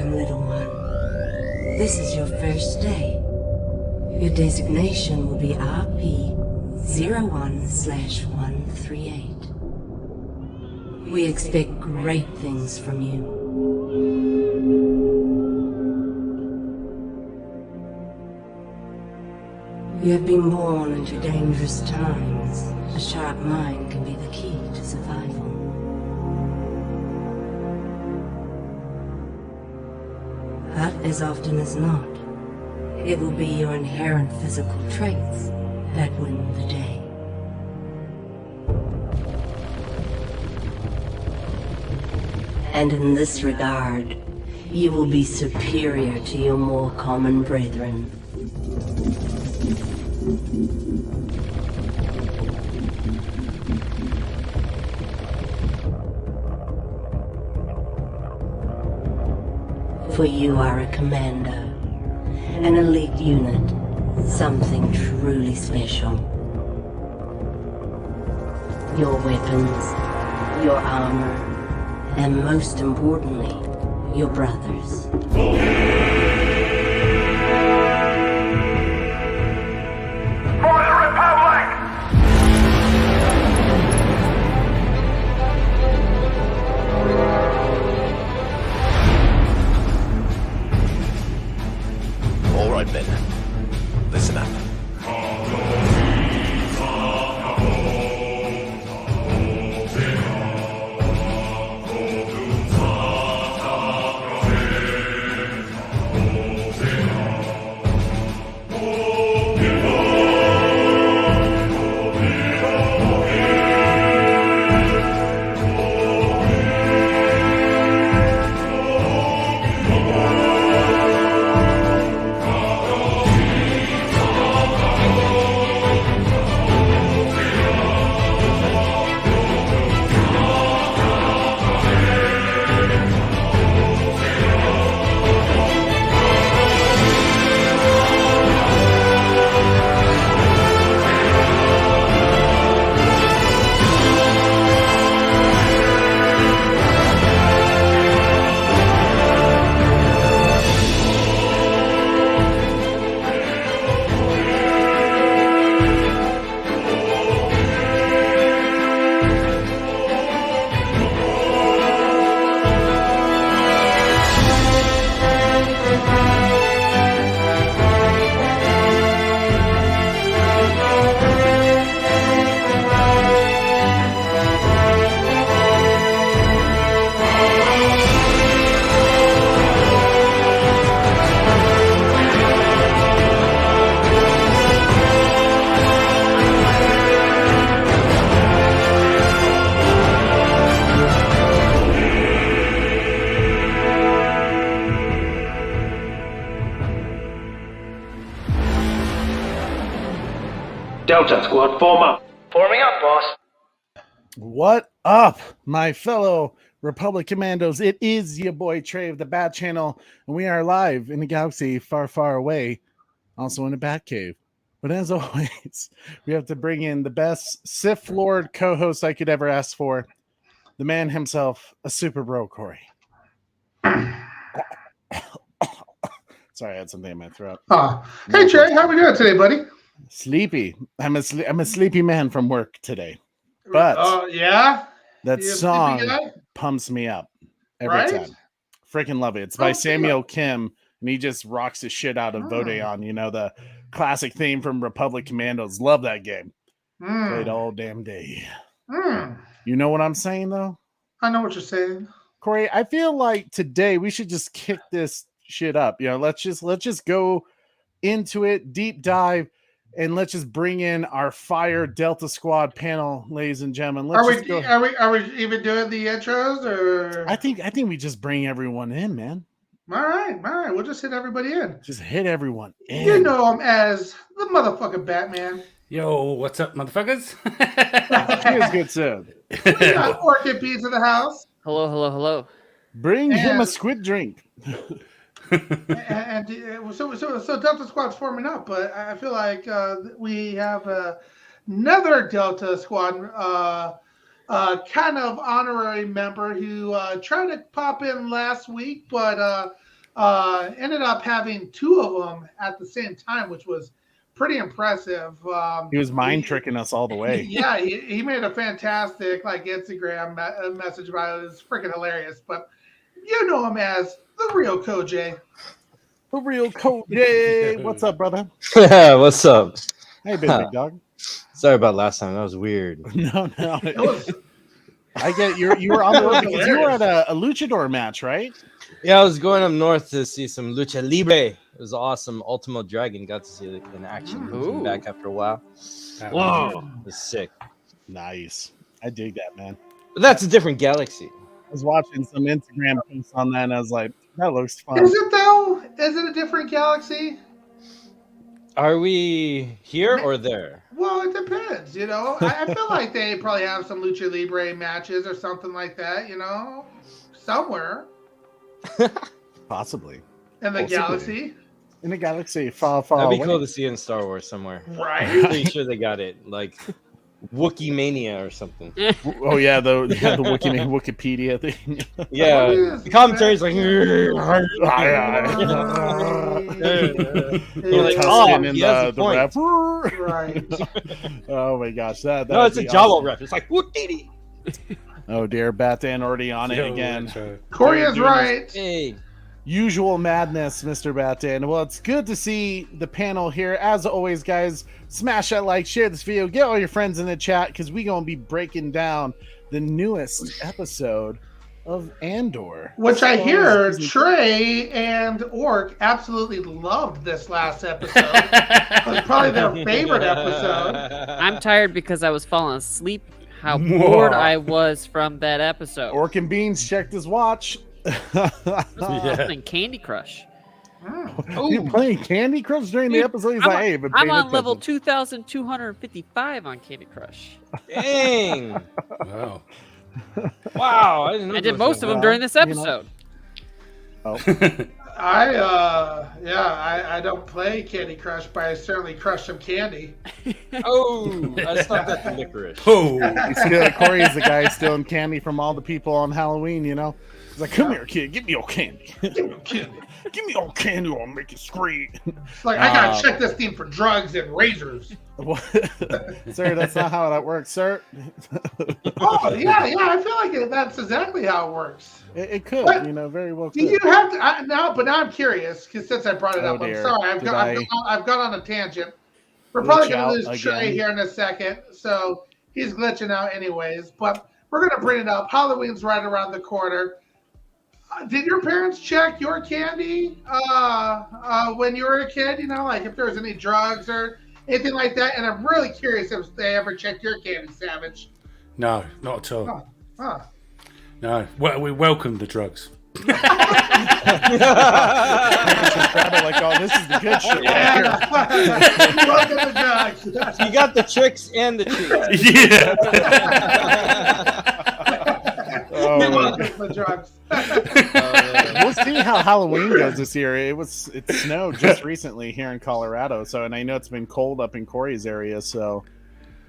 Welcome, little one. This is your first day. Your designation will be RP-01/138. We expect great things from you. You have been born into dangerous times. A sharp mind can be the key to survival. But as often as not, it will be your inherent physical traits that win the day. And in this regard, you will be superior to your more common brethren. For you are a commando, an elite unit, something truly special. Your weapons, your armor, and most importantly, your brothers. All right, men. Listen up. Delta Squad, form up. Forming up, boss. What up, my fellow Republic Commandos? It is your boy Trey of the Bat Channel, and we are live in a galaxy far, far away, also in a Bat Cave. But as always, we have to bring in the best Sith Lord co-host I could ever ask for, the man himself, a super bro, Corey. Sorry, I had something in my throat. Hey, Trey, how we doing today, buddy? Sleepy. I'm a sleepy man from work today. But yeah, that song pumps me up every time. Freaking love it. It's by Samuel Kim, and he just rocks the shit out of Vode on, the classic theme from Republic Commandos. Love that game. Played all damn day. You know what I'm saying, though? I know what you're saying. Corey, I feel like today we should just kick this shit up. Let's just go into it, deep dive, and let's just bring in our Fire Delta Squad panel, ladies and gentlemen. Are we even doing the intros, or? I think we just bring everyone in, man. All right. We'll just hit everybody in. Just hit everyone in. You know him as the motherfucking Batman. Yo, what's up, motherfuckers? Here's good stuff. We got Orchid Peas in the house. Hello. Bring him a squid drink. So Delta Squad's forming up, but I feel like we have another Delta Squad kind of honorary member who tried to pop in last week, but ended up having 2 of them at the same time, which was pretty impressive. He was mind tricking us all the way. Yeah, he made a fantastic Instagram message about it. It's freaking hilarious. But you know him as the real Koj. The real Cody. What's up, brother? What's up? How you been, big dog? Sorry about last time. That was weird. No. It was, I get you were on the road because you were at a luchador match, right? Yeah, I was going up north to see some lucha libre. It was awesome. Ultimo Dragon, got to see it in action. Came back after a while. Whoa, it was sick. Nice. I dig that, man. But that's a different galaxy. I was watching some Instagram posts on that, and I was like, that looks fun. is it though? Is it a different galaxy? Are we here or there? Well, it depends. You know, I feel like they probably have some lucha libre matches or something like that. You know, somewhere Possibly. in the galaxy. In the galaxy, far, far That'd be away. cool to see in Star Wars somewhere. Right. I'm pretty sure they got it. Like Wookiee Mania or something. Oh yeah, the Wikipedia thing. Yeah, the commentary's like, Right. like, Tuscan in he has a the point. rap. Right. Oh my gosh, that No, it's a would be Jawa awesome. rep. It's like Wootity. Oh dear, Batan already on it Yo, again. that's right. Corey is right. Hey. Usual madness, Mr. Batan. Well, it's good to see the panel here. As always, guys, smash that like, share this video, get all your friends in the chat, because we're going to be breaking down the newest episode of Andor. Which I So, hear excuse me. Trey and Orc absolutely loved this last episode. It was probably their favorite episode. I'm tired because I was falling asleep. How Mwah. bored I was from that episode. Orc and Beans checked his watch. I was playing Candy Crush. He's playing Candy Crush during the episode. He's like, hey, but I'm on level 2,255 on Candy Crush. Dang. Wow. Wow. I didn't know I did there was most a- of them during this episode. I don't play Candy Crush, but I certainly crush some candy. Oh, I stopped at the licorice. Oh, Corey's the guy stealing candy from all the people on Halloween, you know? He's like, come here, kid, give me your candy. Give me your candy or I'll make you scream. It's like, I gotta check this thing for drugs and razors. What? Sir, that's not how that works, sir. Oh, yeah, I feel like that's exactly how it works. It could, What? you know, very well Do could. you have to, now I'm curious, because since I brought it Oh, up, I'm dear. sorry, Did I've gone on a tangent. We're probably Glitch going out to lose Trey again? here in a second, so he's glitching out anyways, but we're going to bring it up. Halloween's right around the corner. Did your parents check your candy when you were a kid? You know, like if there was any drugs or anything like that? And I'm really curious if they ever checked your candy, Savage. no, not at all. Huh. No, well, we welcome the drugs. Just grab it like, oh, this is the good shit right here. Welcome to drugs. You got the tricks and the treats. Yeah. Oh, Welcome to drugs. we'll see how Halloween goes this year. It snowed just recently here in Colorado, and I know it's been cold up in Corey's area, so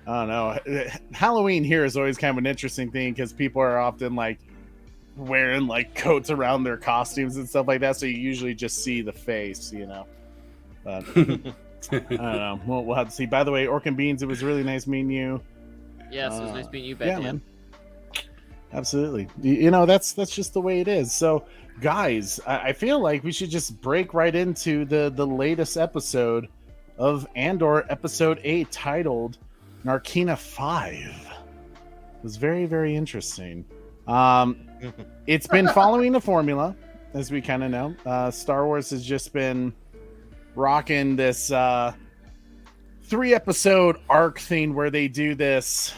I don't know. Halloween here is always kind of an interesting thing because people are often like wearing like coats around their costumes and stuff like that, so you usually just see the face, you know. But I don't know. We'll have to see. By the way, Orc and Beans, it was really nice meeting you. Yes, it was nice meeting you, Yeah, Batman. man. Absolutely. You know, that's just the way it is. So, guys, I feel like we should just break right into the latest episode of Andor, episode 8, titled Narkina 5. It was very, very interesting. It's been following the formula, as we kind of know. Star Wars has just been rocking this 3-episode arc thing where they do this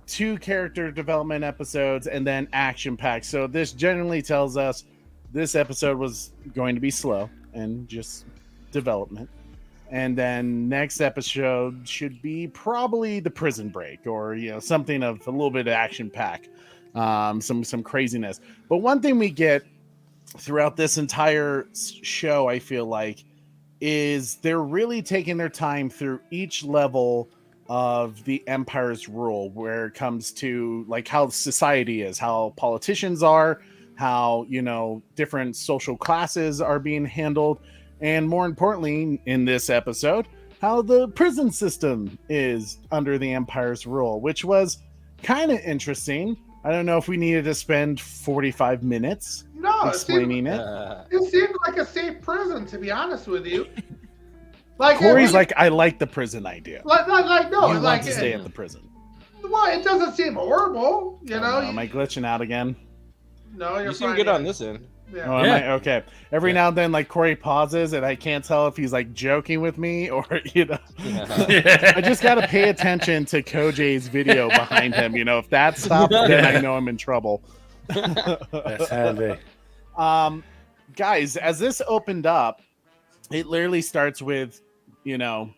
2 character development episodes and then action packed. So this generally tells us this episode was going to be slow and just development. And then next episode should be probably the prison break or, you know, something of a little bit of action pack, some craziness. But one thing we get throughout this entire show, I feel like, is they're really taking their time through each level of the Empire's rule, where it comes to like how society is, how politicians are, how, you know, different social classes are being handled, and more importantly in this episode, how the prison system is under the Empire's rule, which was kind of interesting. I don't know if we needed to spend 45 minutes explaining it. It seemed like a safe prison, to be honest with you. Like Corey's like, I like the prison idea. No, You like want to stay at the prison. Well, it doesn't seem horrible, you know. Am I glitching out again? No, you're You seem fine. good on this end. Yeah. Oh, am I? Okay. Every now and then, like Corey pauses, and I can't tell if he's like joking with me or, you know. I just got to pay attention to Kojay's video behind him. You know, if that stops, then I know I'm in trouble. That's handy. Guys, as this opened up, it literally starts with, you know,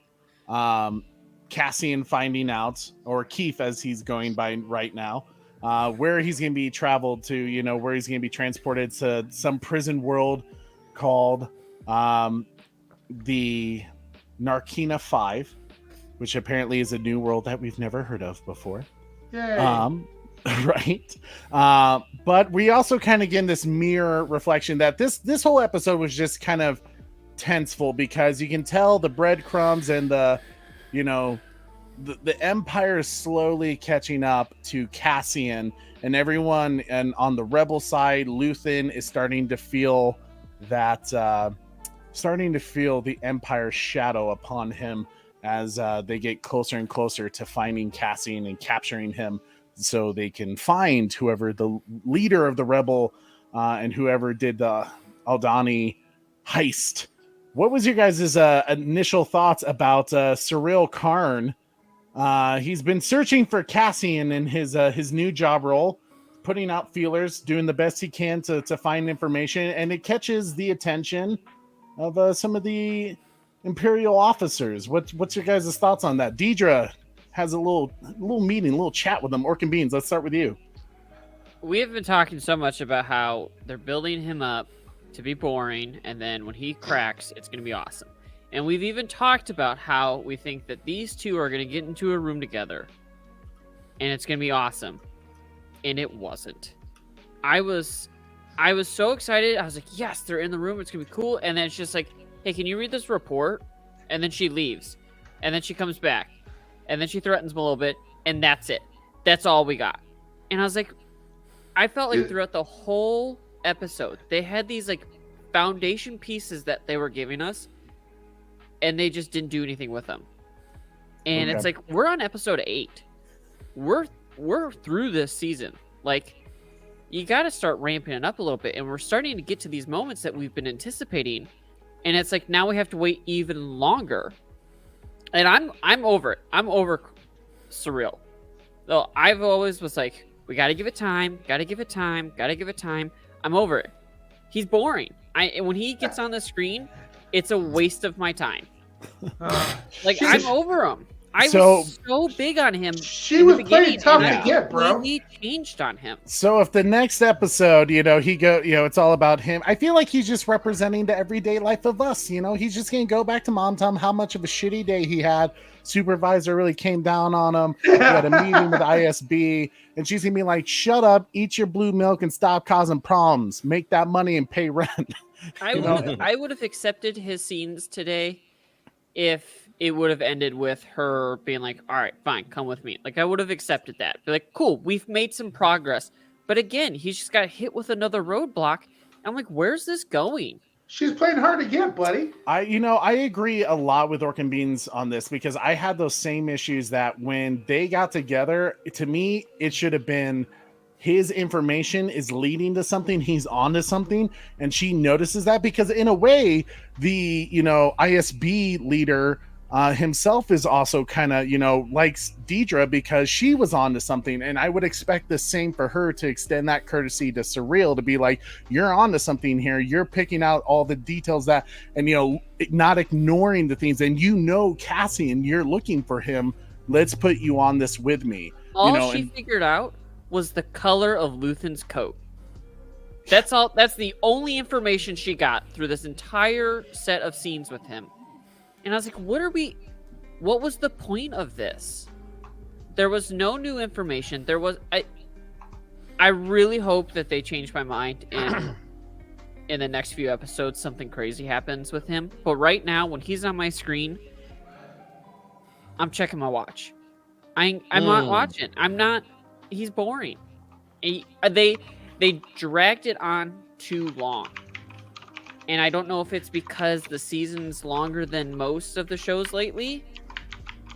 Cassian finding out, or Keith as he's going by right now, where he's going to be traveled to, you know, where he's going to be transported to some prison world called the Narkina 5, which apparently is a new world that we've never heard of before. Yay. Right. But we also kind of get this mirror reflection that this whole episode was just kind of tenseful, because you can tell the breadcrumbs and the, you know, the Empire is slowly catching up to Cassian, and everyone, and on the rebel side, Luthen is starting to feel that the Empire's shadow upon him as they get closer and closer to finding Cassian and capturing him, so they can find whoever the leader of the rebel and whoever did the Aldani heist. What was your guys' initial thoughts about Cyril Karn? He's been searching for Cassian in his new job role, putting out feelers, doing the best he can to find information, and it catches the attention of some of the Imperial officers. What's your guys' thoughts on that? Deidre has a little meeting, a little chat with them. Orc and Beans, let's start with you. We have been talking so much about how they're building him up to be boring, and then when he cracks, it's going to be awesome. And we've even talked about how we think that these two are going to get into a room together, and it's going to be awesome. And it wasn't. I was so excited. I was like, yes, they're in the room. It's going to be cool. And then it's just like, hey, can you read this report? And then she leaves. And then she comes back. And then she threatens him a little bit. And that's it. That's all we got. And I was like, I felt like throughout the whole episode, they had these like foundation pieces that they were giving us, and they just didn't do anything with them. And it's like, we're on episode 8. We're through this season. Like, you got to start ramping it up a little bit, and we're starting to get to these moments that we've been anticipating, and it's like now we have to wait even longer. And I'm over it. I'm over Surreal. Though I've always was like, we got to give it time. Got to give it time. Got to give it time. I'm over it. He's boring. When he gets on the screen, it's a waste of my time. I'm over him. I was so big on him. She was playing tough to get, bro. He changed on him. So if the next episode, it's all about him. I feel like he's just representing the everyday life of us. You know, he's just gonna go back to mom, tell him how much of a shitty day he had. Supervisor really came down on him. He had a meeting with ISB, and she's gonna be like, "Shut up, eat your blue milk, and stop causing problems. Make that money and pay rent." I would have accepted his scenes today if it would have ended with her being like, all right, fine, come with me. Like, I would have accepted that. Be like, cool, we've made some progress. But again, he's just got hit with another roadblock. I'm like, where's this going? She's playing hard to get, buddy. I agree a lot with Orc and Beans on this, because I had those same issues that when they got together, to me, it should have been his information is leading to something, he's on to something, and she notices that, because in a way, the, ISB leader himself is also kind of, likes Deidre because she was on to something, and I would expect the same for her to extend that courtesy to Surreal, to be like, you're on to something here, you're picking out all the details that, and not ignoring the things, and Cassian, you're looking for him, let's put you on this with me. All she figured out was the color of Luthen's coat. That's all. That's the only information she got through this entire set of scenes with him. And I was like, what was the point of this? There was no new information. I really hope that they change my mind in the next few episodes. Something crazy happens with him. But right now, when he's on my screen, I'm checking my watch. I'm not watching. I'm not. He's boring. They dragged it on too long. And I don't know if it's because the season's longer than most of the shows lately.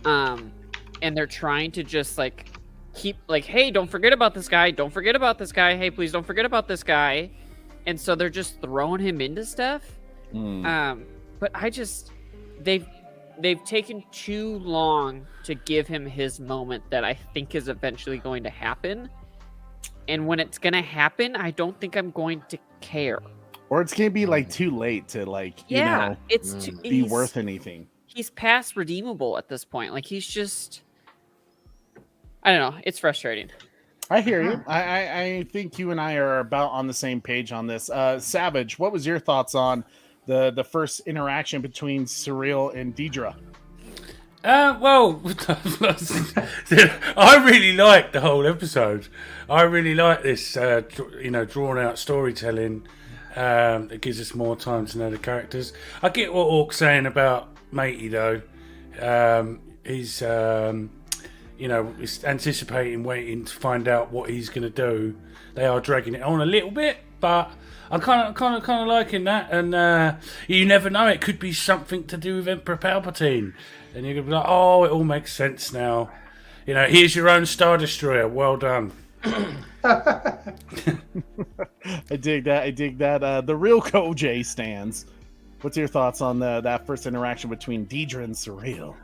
And they're trying to just like keep like, hey, don't forget about this guy. Don't forget about this guy. Hey, please don't forget about this guy. And so they're just throwing him into stuff. But they've taken too long to give him his moment that I think is eventually going to happen. And when it's going to happen, I don't think I'm going to care. Or it's gonna be like too late to like, be worth anything. He's past redeemable at this point. Like he's just, I don't know. It's frustrating. I hear you. I think you and I are about on the same page on this. Savage, what was your thoughts on the first interaction between Surreal and Deidre? Well, I really liked the whole episode. I really like this, drawn out storytelling. It gives us more time to know the characters. I get what Orc's saying about Matey though. He's anticipating, waiting to find out what he's going to do. They are dragging it on a little bit, but I'm kind of liking that. And you never know; it could be something to do with Emperor Palpatine, and you're gonna be like, "Oh, it all makes sense now." Here's your own Star Destroyer. Well done. I dig that. The real Koj stands. What's your thoughts on that first interaction between Deidre and Surreal?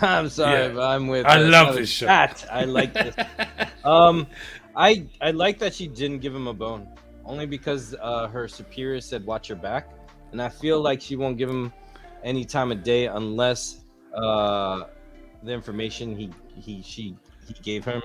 I'm sorry, but I'm with. I love this show. I like this. I like that she didn't give him a bone, only because her superior said watch your back, and I feel like she won't give him any time of day unless the information he gave her.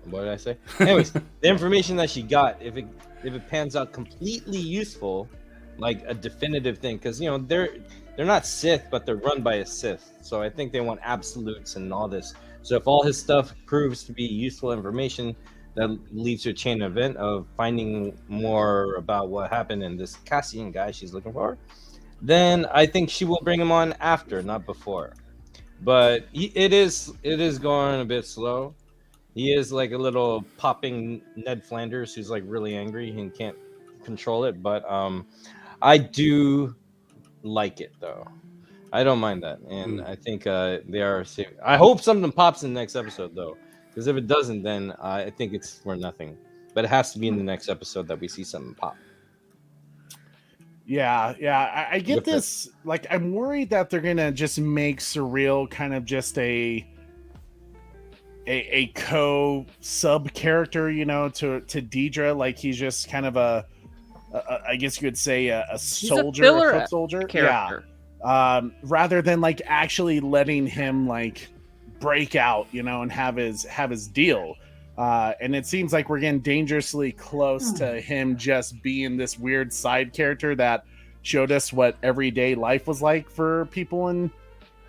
What did I say? Anyways, the information that she got, if it pans out completely useful, like a definitive thing, because they're not Sith, but they're run by a Sith, so I think they want absolutes and all this. So if all his stuff proves to be useful information that leads to a chain event of finding more about what happened in this Cassian guy she's looking for, then I think she will bring him on after, not before. But it is going a bit slow. He is like a little popping Ned Flanders who's like really angry and can't control it. But I do like it though. I don't mind that, and I think they are. I hope something pops in the next episode though, because if it doesn't, then I think it's for nothing. But it has to be in the next episode that we see something pop. Yeah. I get this. Like, I'm worried that they're gonna just make Surreal kind of just a sub character, to Deidre. Like he's just kind of I guess you could say a soldier, a foot soldier character. Yeah. Rather than like actually letting him like break out, and have his deal. And it seems like we're getting dangerously close to him just being this weird side character that showed us what everyday life was like for people in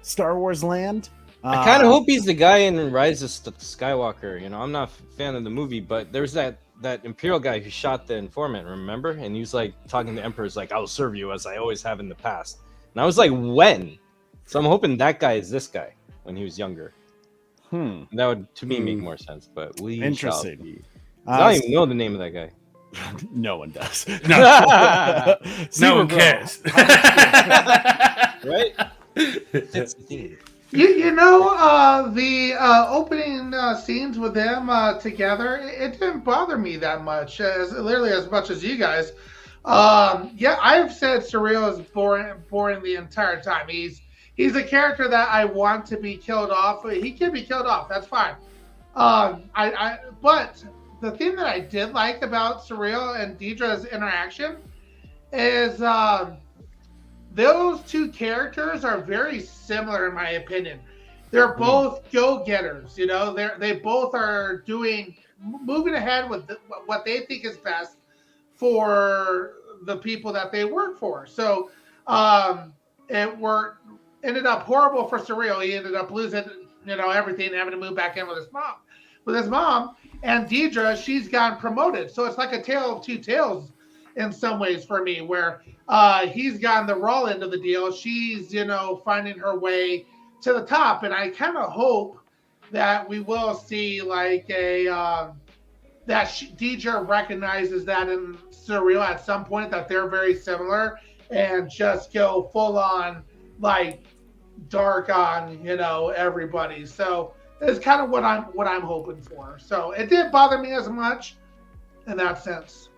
Star Wars land. I kind of hope he's the guy in Rise of Skywalker. I'm not a fan of the movie, but there's that Imperial guy who shot the informant, remember? And he was like talking to the Emperor's like, I'll serve you as I always have in the past. And I was like, when? So I'm hoping that guy is this guy when he was younger. That would, to me, make more sense. But we interesting. I don't even know the name of that guy. No one does. No one cares. Right? That's the thing. The opening scenes with them together, it didn't bother me that much, literally as much as you guys. I've said Surreal is boring the entire time. He's a character that I want to be killed off. He can be killed off. That's fine. But the thing that I did like about Surreal and Deidre's interaction is those two characters are very similar in my opinion. They're both go-getters, they both are moving ahead with what they think is best for the people that they work for. So ended up horrible for Surreal. He ended up losing, everything and having to move back in with his mom. with his mom. And Deidre, she's gotten promoted. So it's like a tale of two tales in some ways for me, where he's gotten the raw end of the deal. She's, finding her way to the top. And I kind of hope that we will see like Deidre recognizes that in Surreal at some point, that they're very similar, and just go full on like dark on everybody. So it's kind of what I'm hoping for. So it didn't bother me as much in that sense.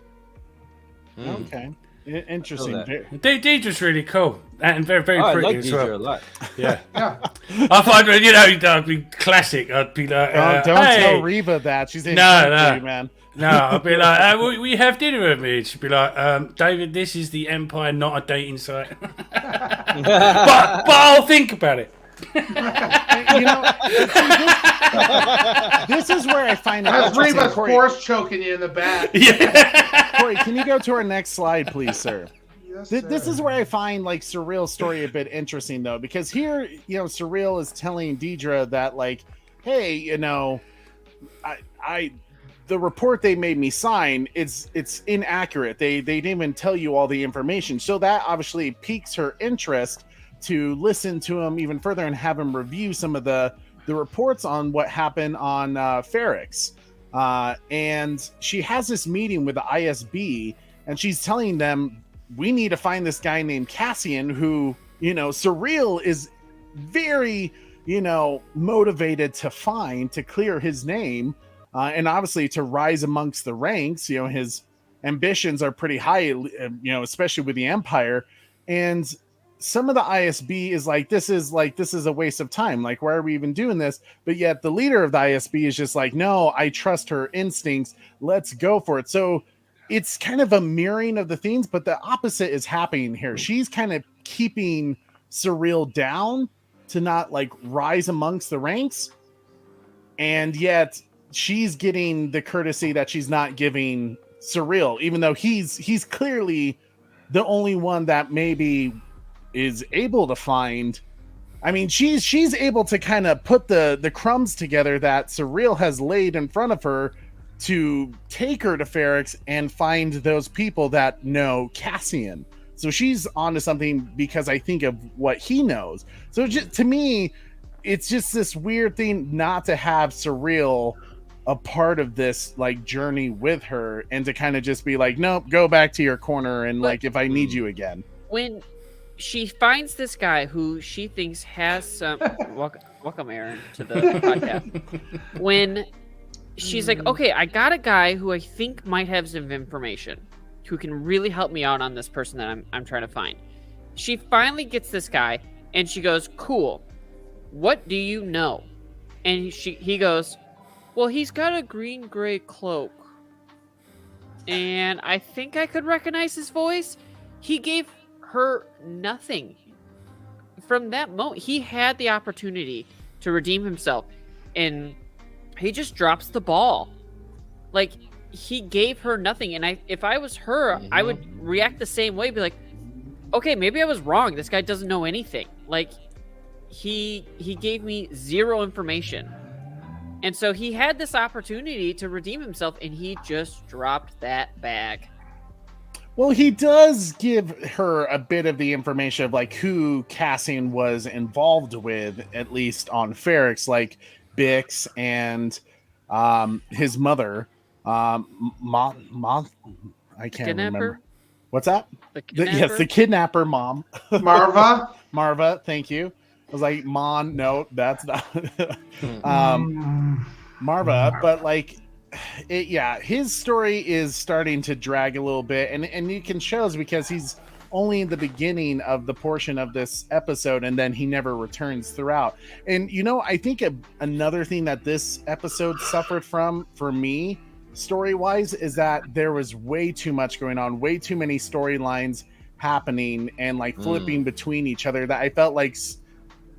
Okay. Interesting. Deidre's really cool and very, very pretty I like as Deidre well. a lot. Yeah. I find, I'd be classic. I'd be like, don't hey. tell Reva that. She's in No. you, man. No, I'd be like, we have dinner with me. She'd be like, David, this is the Empire, not a dating site. but I'll think about it. This is where I find it. That's Reva's force choking you in the back. Yeah. Corey, can you go to our next slide, please, sir? Yes, This sir. is where I find like Surreal's story a bit interesting, though, because here, Surreal is telling Deidre that, like, hey, the report they made me sign, it's inaccurate. They didn't even tell you all the information, so that obviously piques her interest to listen to him even further and have him review some of the reports on what happened on Ferrix. And she has this meeting with the ISB, and she's telling them, we need to find this guy named Cassian, who, Surreal is very, motivated to find, to clear his name, and obviously to rise amongst the ranks. His ambitions are pretty high, especially with the Empire. And some of the ISB is like, this is a waste of time. Like, why are we even doing this? But yet the leader of the ISB is just like, no, I trust her instincts. Let's go for it. So it's kind of a mirroring of the themes, but the opposite is happening here. She's kind of keeping Surreal down to not like rise amongst the ranks. And yet she's getting the courtesy that she's not giving Surreal, even though he's clearly the only one that maybe is able to find. I mean, she's able to kind of put the crumbs together that Surreal has laid in front of her to take her to Ferrix and find those people that know Cassian. So she's onto something because I think of what he knows. So just, to me, it's just this weird thing not to have Surreal a part of this like journey with her, and to kind of just be like, nope, go back to your corner, and like, if I need you again. When she finds this guy who she thinks has some welcome Aaron to the podcast. When she's like, okay, I got a guy who I think might have some information, who can really help me out on this person that I'm trying to find. She finally gets this guy, and she goes, cool, what do you know? And he goes, well, he's got a green-gray cloak, and I think I could recognize his voice. He gave her nothing. From that moment, he had the opportunity to redeem himself, and he just drops the ball. Like, he gave her nothing, and if I was her, I would react the same way, be like, okay, maybe I was wrong. This guy doesn't know anything. Like, he gave me zero information. And so he had this opportunity to redeem himself, and he just dropped that bag. Well, he does give her a bit of the information of like who Cassian was involved with, at least on Ferrix, like Bix and his mother, I can't remember. What's that? Yes, the kidnapper mom. Marva, thank you. I was like, Mon, no, that's not Marva, but like, his story is starting to drag a little bit, and you can shows because he's only in the beginning of the portion of this episode, and then he never returns throughout. And I think another thing that this episode suffered from, for me, story-wise, is that there was way too much going on, way too many storylines happening, and like flipping between each other, that I felt like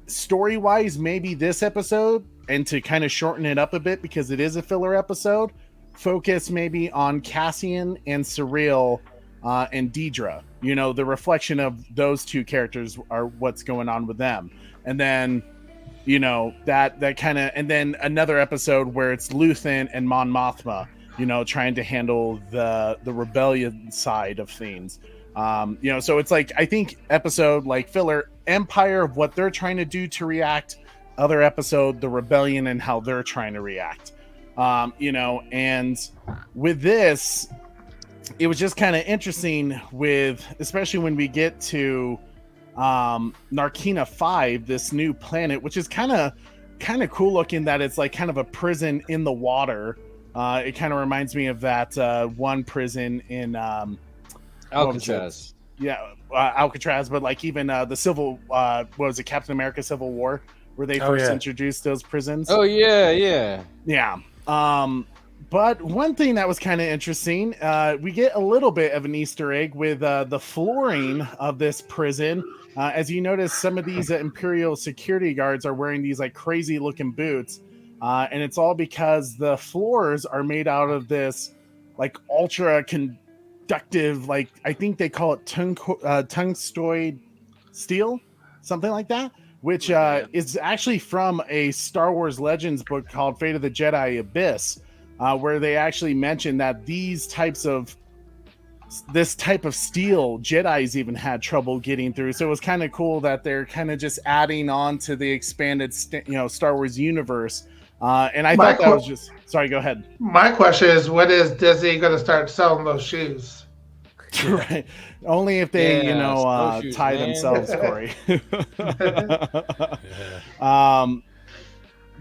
story-wise, maybe this episode, and to kind of shorten it up a bit because it is a filler episode, focus maybe on Cassian and Surreal and Deidre. The reflection of those two characters are what's going on with them. And then you know, that kind of, and then another episode where it's Luthen and Mon Mothma, you know, trying to handle the rebellion side of things. You know, so it's like, I think episode like filler Empire of what they're trying to do to react, other episode the rebellion and how they're trying to react. You know, and with this, it was just kind of interesting with, especially when we get to Narkina 5, this new planet, which is kind of cool looking, that it's like kind of a prison in the water. It kind of reminds me of that one prison in Alcatraz. Yeah, Alcatraz, but like even the Civil, what was it, Captain America Civil War, where they first introduced those prisons. Oh yeah. But one thing that was kind of interesting, we get a little bit of an Easter egg with the flooring of this prison. As you notice, some of these Imperial security guards are wearing these like crazy looking boots. And it's all because the floors are made out of this like ultra conductive, like I think they call it tungstoid steel, something like that, which is actually from a Star Wars Legends book called Fate of the Jedi Abyss, where they actually mention that this type of steel Jedi's even had trouble getting through. So it was kind of cool that they're kind of just adding on to the expanded Star Wars universe. And I thought that was just, sorry, go ahead. My question is, when is Disney going to start selling those shoes? Right. Only if they, tie themselves, Corey.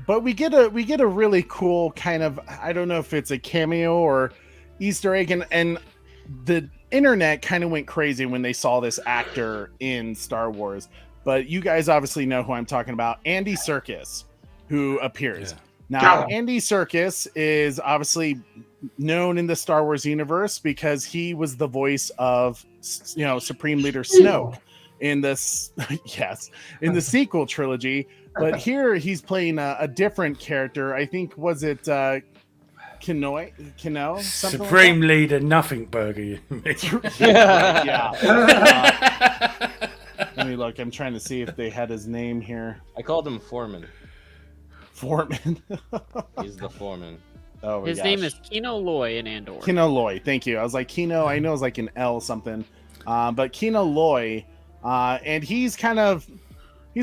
But we get a really cool kind of, I don't know if it's a cameo or Easter egg, and the internet kind of went crazy when they saw this actor in Star Wars. But you guys obviously know who I'm talking about, Andy Serkis, who appears. Yeah. Now, Andy Serkis is obviously known in the Star Wars universe because he was the voice of, Supreme Leader Snoke in this, in the sequel trilogy. But here he's playing a different character. I think, was it Kino? Supreme Leader Nothing Burger. Yeah. Let me look. I'm trying to see if they had his name here. I called him Foreman. He's the foreman. Oh, his name is Kino Loy in Andor. Kino Loy, thank you. I was like, Kino, I know it's like an L something. But Kino Loy, and he's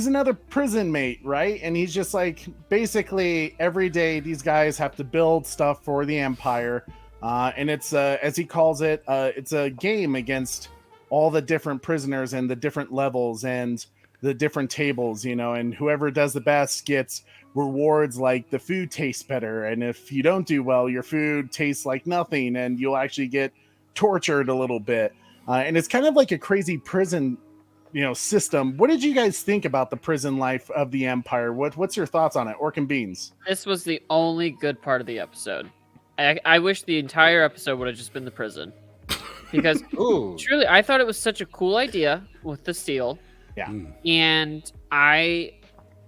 another prison mate, right? And he's just like, basically every day these guys have to build stuff for the Empire. And it's, as he calls it, it's a game against all the different prisoners and the different levels and the different tables, and whoever does the best gets rewards, like the food tastes better, and if you don't do well, your food tastes like nothing, and you'll actually get tortured a little bit. And it's kind of like a crazy prison, system. What did you guys think about the prison life of the Empire? What's your thoughts on it, Orc and Beans? This was the only good part of the episode. I wish the entire episode would have just been the prison, because truly, I thought it was such a cool idea with the steel. Yeah, and I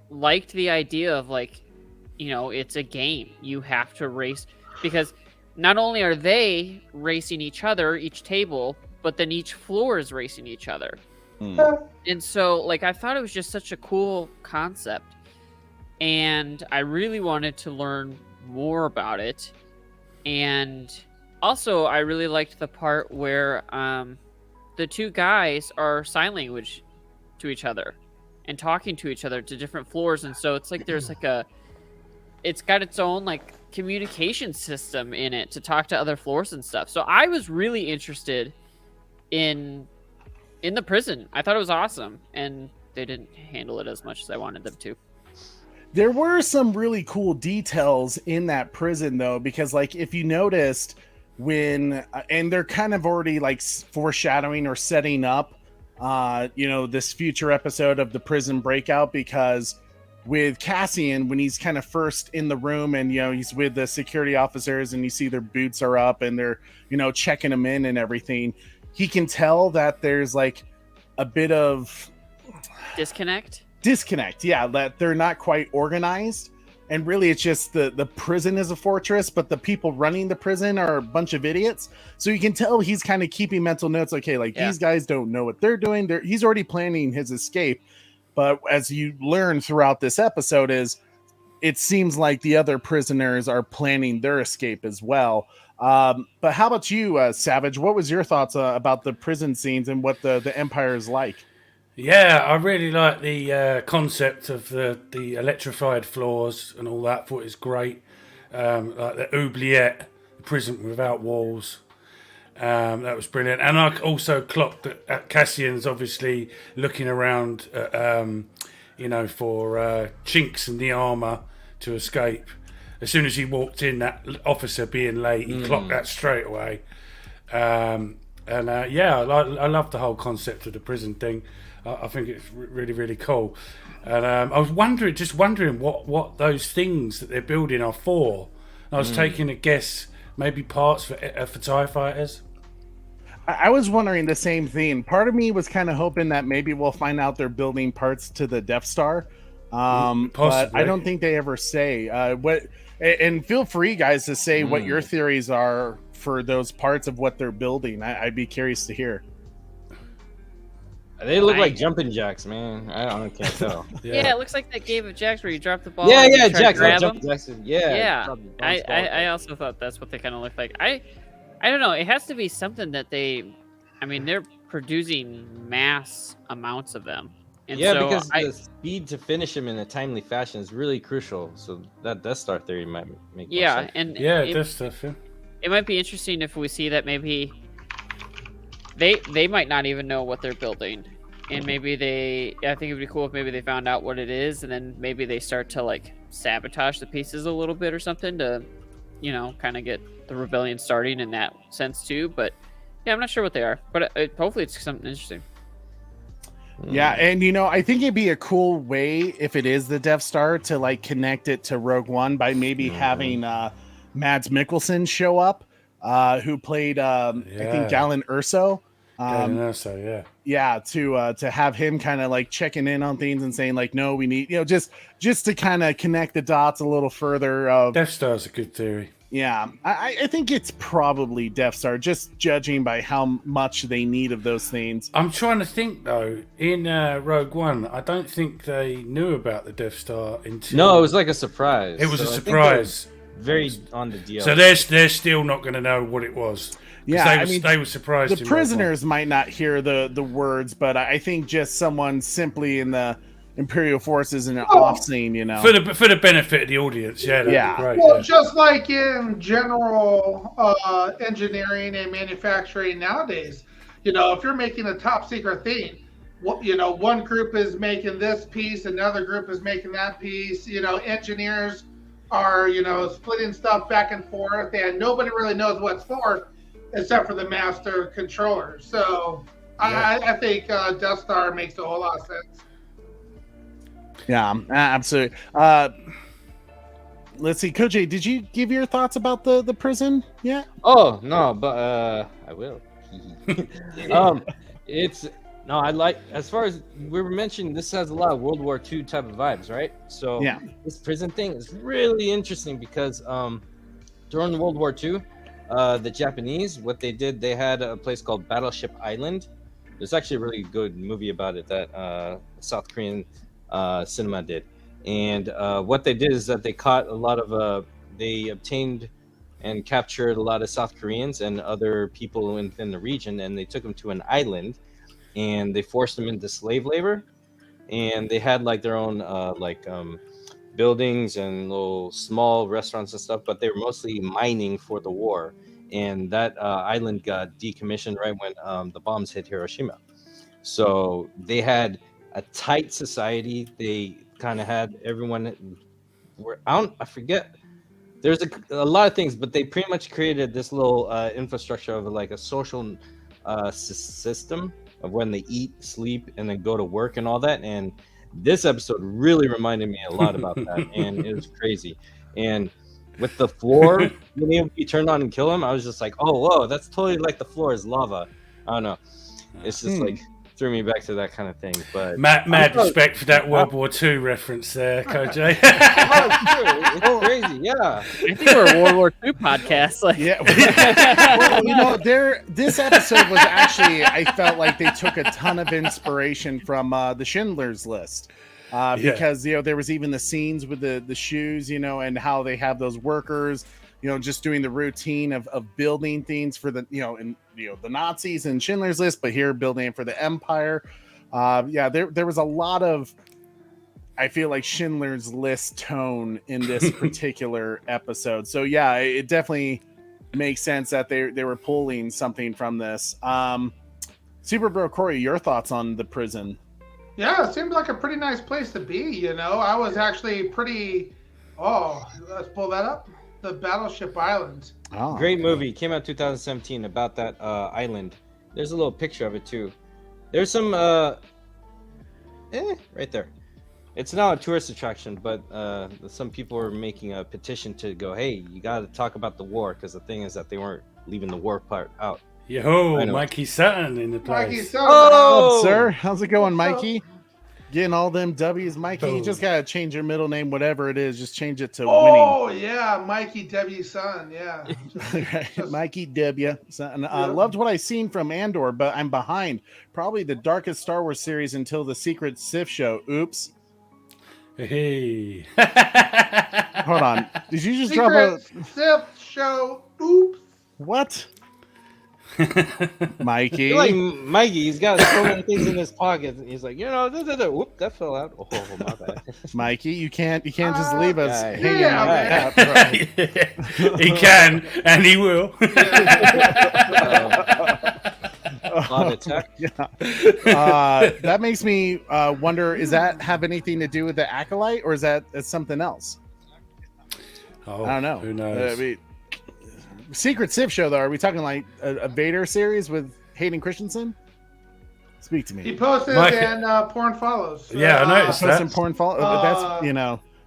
liked the idea of it's a game. You have to race, because not only are they racing each other, each table, but then each floor is racing each other. And so I thought it was just such a cool concept, and I really wanted to learn more about it. And also I really liked the part where the two guys are sign language to each other and talking to each other to different floors, and so it's like there's it's got its own communication system in it to talk to other floors and stuff. So I was really interested in the prison. I thought it was awesome, and they didn't handle it as much as I wanted them to. There were some really cool details in that prison, though, because if you noticed when and they're kind of already foreshadowing or setting up this future episode of the prison breakout, because with Cassian, when he's kind of first in the room and he's with the security officers and you see their boots are up and they're checking him in and everything, he can tell that there's a bit of disconnect, that they're not quite organized. And really, it's just the prison is a fortress, but the people running the prison are a bunch of idiots. So you can tell he's kind of keeping mental notes. These guys don't know what they're doing. He's already planning his escape. But as you learn throughout this episode, it seems like the other prisoners are planning their escape as well. But how about you, Savage? What was your thoughts about the prison scenes and what the Empire is like? Yeah, I really like the concept of the electrified floors and all that. Thought it was great. Like the oubliette, prison without walls. That was brilliant. And I also clocked that Cassian's obviously looking around, for chinks in the armour to escape. As soon as he walked in, that officer being late, he clocked that straight away. I love the whole concept of the prison thing. I think it's really, really cool. And I was wondering what those things that they're building are for. And I was taking a guess, maybe parts for TIE fighters. I was wondering the same thing. Part of me was kind of hoping that maybe we'll find out they're building parts to the Death Star. But I don't think they ever say what. And feel free, guys, to say what your theories are for those parts of what they're building. I'd be curious to hear. They look like jumping jacks, man. I can't tell. Yeah, it looks like that game of jacks where you drop the ball. Yeah, Jacks. Jackson. Yeah. I also thought that's what they kind of look like. I don't know. It has to be something that they're producing mass amounts of them. And because the speed to finish them in a timely fashion is really crucial. So that Death Star theory might make more sense. Death Star. Yeah. It might be interesting if we see that maybe they might not even know what they're building, and maybe I think it'd be cool if maybe they found out what it is, and then maybe they start to like sabotage the pieces a little bit or something to, kind of get the rebellion starting in that sense too. But yeah, I'm not sure what they are, but hopefully it's something interesting. Yeah, and I think it'd be a cool way if it is the Death Star to like connect it to Rogue One by maybe having Mads Mikkelsen show up, who played I think Galen Erso. To have him kind of like checking in on things and saying like, no, we need just to kind of connect the dots a little further. Death Star's a good theory. Yeah, I think it's probably Death Star, just judging by how much they need of those things. I'm trying to think, though, in Rogue One, I don't think they knew about the Death Star until... No, it was like a surprise. It was a surprise. Very on the deal. So they're still not going to know what it was. Yeah, they were surprised. The prisoners might not hear the words, but I think just someone simply in the Imperial forces in an off scene, for the benefit of the audience, that'd be great. Well, just like in general engineering and manufacturing nowadays, if you're making a top secret thing, one group is making this piece, another group is making that piece. Engineers are splitting stuff back and forth, and nobody really knows what's for, except for the master controller. So I think Death Star makes a whole lot of sense. Yeah, absolutely. Let's see, Koji, did you give your thoughts about the prison yet? Oh no, but I will. I like, as far as we were mentioning, this has a lot of World War II type of vibes, right? So this prison thing is really interesting because during World War II, the Japanese, what they did, they had a place called Battleship Island. There's actually a really good movie about it that South Korean cinema did. And what they did is that they caught a lot of they obtained and captured a lot of South Koreans and other people within the region, and they took them to an island and they forced them into slave labor, and they had like their own buildings and little small restaurants and stuff, but they were mostly mining for the war. And that island got decommissioned right when the bombs hit Hiroshima. So they had a tight society. They kind of had everyone I forget, there's a lot of things, but they pretty much created this little infrastructure of like a social system of when they eat, sleep, and then go to work and all that. And this episode really reminded me a lot about that, and it was crazy. And with the floor being able to be turned on and kill him, I was just like, oh whoa, that's totally like the floor is lava. I don't know, it's just like threw me back to that kind of thing. But Mad respect for that World War II reference there, KJ. It's crazy, yeah. I think we're a World War II podcast. Like, Yeah. Well, this episode was actually, I felt like they took a ton of inspiration from the Schindler's List. Because, there was even the scenes with the shoes, and how they have those workers, just doing the routine of building things for the, the Nazis and Schindler's List, but here building it for the Empire. There was a lot of, I feel like, Schindler's List tone in this particular episode. So yeah, it definitely makes sense that they were pulling something from this. Super Bro Corey, your thoughts on the prison? Yeah, it seemed like a pretty nice place to be. I was actually pretty. Oh, let's pull that up. The Battleship Island. Oh, Great movie. Came out 2017 about that island. There's a little picture of it too. There's some right there. It's not a tourist attraction, but some people are making a petition to go, hey, you got to talk about the war, because the thing is that they weren't leaving the war part out. Yo, Mikey Sutton in the place. Mikey Sutton. Oh, sir, how's it going, Mikey? Getting all them W's, Mikey. You just gotta change your middle name, whatever it is. Just change it to winning. Oh yeah, Mikey W. Son. Yeah, Mikey W. Son. Loved what I seen from Andor, but I'm behind. Probably the darkest Star Wars series until the Secret Sith show. Oops. Hey. Hold on. Did you just drop a Sith show? Oops. What? Mikey. Like Mikey, he's got so many things in his pocket. He's like, whoop, that fell out. Oh, my bad. Mikey, you can't just leave us guy. hanging Yeah, out. Right. He can, and he will. That makes me wonder, is that have anything to do with the Acolyte, or is that something else? Oh, I don't know. Who knows? Secret Sith show, though, are we talking like a Vader series with Hayden Christensen? Speak to me. He posted and porn follows. Yeah, I noticed that. Some porn that's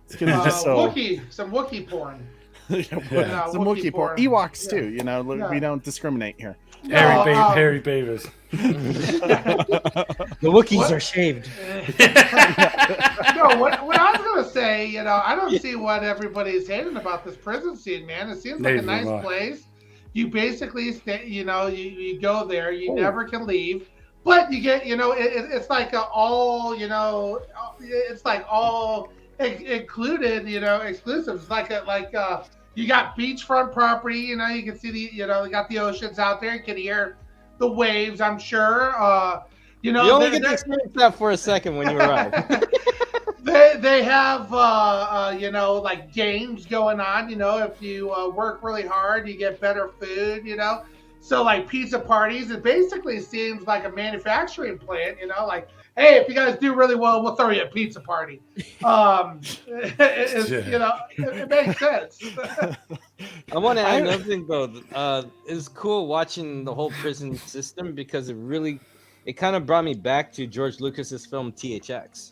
it's gonna just so some Wookiee porn. some Wookiee porn. Ewoks too. We don't discriminate here. Harry Beavers. The Wookiees are shaved. No, what I was gonna say, I don't see what everybody's hating about this prison scene, man. It seems like a nice place. You basically stay, you go there, you never can leave, but you get, it's like all, it's like all included, exclusive. It's like you got beachfront property, you can see you got the oceans out there. You can hear the waves, I'm sure. You only get to experience that for a second when you arrive. They have like games going on. If you work really hard, you get better food. So like pizza parties. It basically seems like a manufacturing plant. Like, hey, if you guys do really well, we'll throw you a pizza party. It makes sense. I want to add another thing though. It's cool watching the whole prison system, because it kind of brought me back to George Lucas's film THX.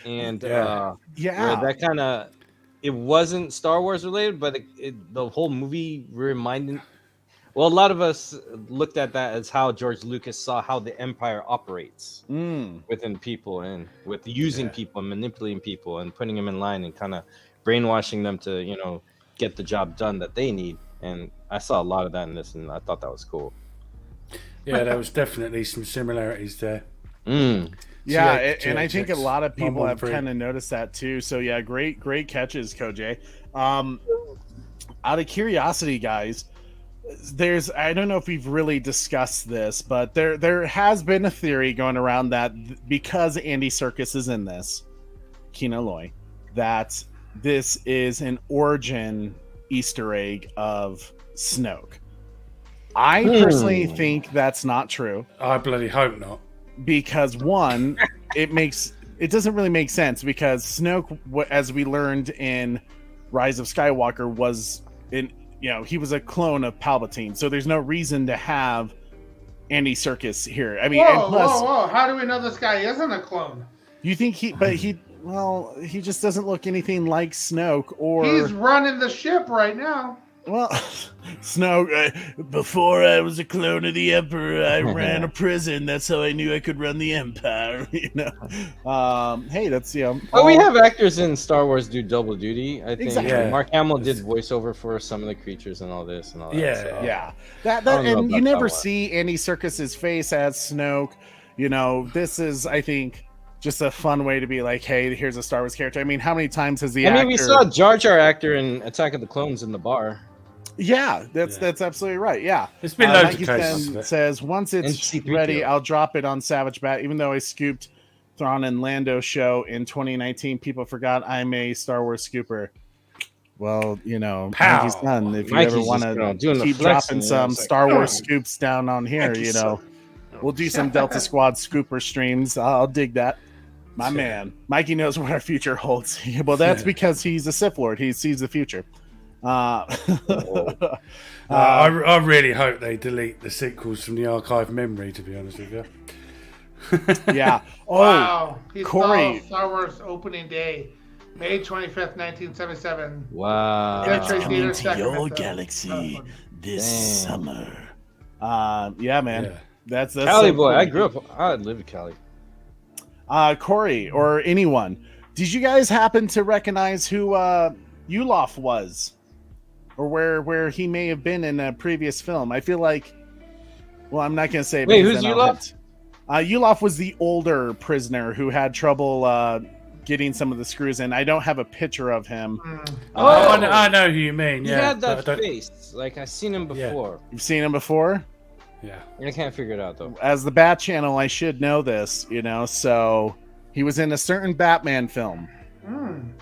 And that kind of, it wasn't Star Wars related, but the whole movie reminded. Well, a lot of us looked at that as how George Lucas saw how the Empire operates within people, and with using people and manipulating people and putting them in line and kind of brainwashing them to get the job done that they need. And I saw a lot of that in this, and I thought that was cool. Yeah, there was definitely some similarities there. Yeah, and I think a lot of people have kind of noticed that too. So yeah, great catches, Koj. Out of curiosity, guys, I don't know if we've really discussed this, but there has been a theory going around that because Andy Serkis is in this, Kino Loy, that this is an origin Easter egg of Snoke. I personally think that's not true. I bloody hope not. Because one, it doesn't really make sense, because Snoke, as we learned in Rise of Skywalker, he was a clone of Palpatine, so there's no reason to have Andy Serkis here. I mean, whoa! How do we know this guy isn't a clone? You think he just doesn't look anything like Snoke, or he's running the ship right now. Well, Snoke, before I was a clone of the Emperor, I ran a prison. That's how I knew I could run the Empire. Hey, that's But we have actors in Star Wars do double duty. I think Exactly. Yeah. Mark Hamill did voiceover for some of the creatures and all this and all that. Yeah. so. Yeah, I don't know and you about never that one. see Andy Serkis's face as Snoke. This is, I think, just a fun way to be like, hey, here's a Star Wars character. I mean, how many times has the actor? we saw Jar Jar actor in Attack of the Clones in the bar. Yeah, that's absolutely right. Yeah, There's been loads Mikey of cases. of it. says once it's C-3PO. ready, I'll drop it on Savage Bat. Even though I scooped Thrawn and Lando show in 2019, people forgot I'm a Star Wars scooper. Well, Pow. Mikey's done. If you Mikey's ever just, want to doing the keep flexing, dropping some it's like, Star Wars scoops down on here, Mikey's so- we'll do some Delta Squad scooper streams. I'll dig that. My man, Mikey knows what our future holds. Well, that's because he's a Sith Lord. He sees the future. I really hope they delete the sequels from the archive memory, to be honest with you. Yeah. Oh, Wow. He Corey. saw Star Wars opening day, May 25th, 1977. Wow. Yeah, it's Trace coming Theater, to your Sacramento. galaxy this Damn. summer. Yeah, man. Yeah. That's Cali so boy. cool. I grew up. I lived in Cali. Corey or anyone, did you guys happen to recognize who Lofi was, or where he may have been in a previous film? I feel like, well, I'm not gonna say. Wait, because who's then I'll Lofi? hit. Lofi was the older prisoner who had trouble getting some of the screws in. I don't have a picture of him. Oh, I know who you mean. He Yeah, had that but I don't- face. Like I've seen him before. You've seen him before. Yeah. I can't figure it out though. As the Bat Channel, I should know this, So he was in a certain Batman film,